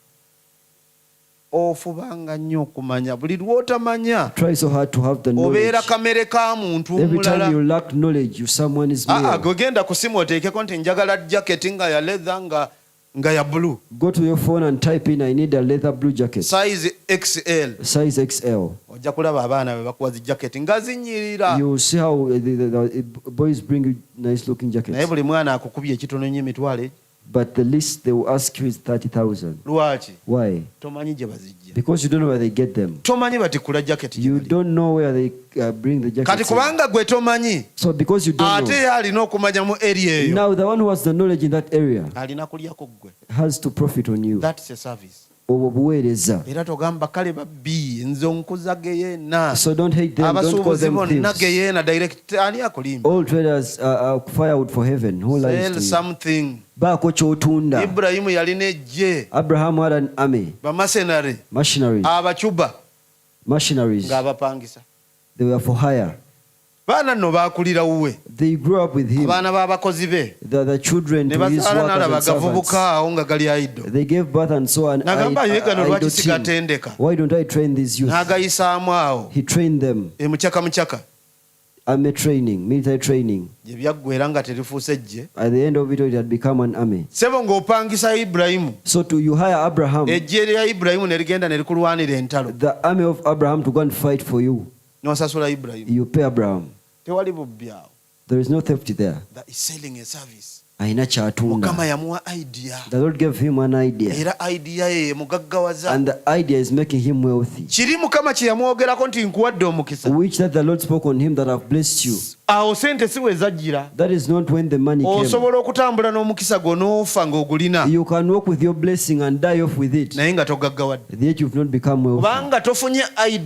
Ofubanga nnyo okumanya buli lw'otamanya. Try so hard to have the knowledge. Obeera kamere ka muntu omulala. Every time you lack knowledge, you someone is male. Genda ku simu oteekeko nti njagala jacket nga ya leather nga ya blue. Go to your phone and type in, I need a leather blue jacket. Size XL. Size XL. Ojja kulaba abaana be bakuwa zi jacket nga zinyirira. You see how the boys bring you nice looking jackets. Naye buli mwana akukubye ekitono nnyo emitwalo. But the least they will ask you is 30,000. Why? Because you don't know where they get them. You don't know where they bring the jackets. So because you don't know, now the one who has the knowledge in that area has to profit on you. That's a service. So don't hate them, don't call them thieves. All traders are firewood for heaven. Who lies to you? Something. Abraham had an army. Machineries. They were for hire. They grew up with him. The children to his workers and servants. They gave birth and so on. Why don't I train these youth? He trained them. Army training, military training. At the end of it had become an army. So you hire Abraham, the army of Abraham, to go and fight for you. You pay Abraham. There is no theft there. That is selling a service. The Lord gave him an idea. And the idea is making him wealthy. Which that the Lord spoke on him that I've blessed you. That is not when the money came. You can walk with your blessing and die off with it. Yet you've not become wealthy.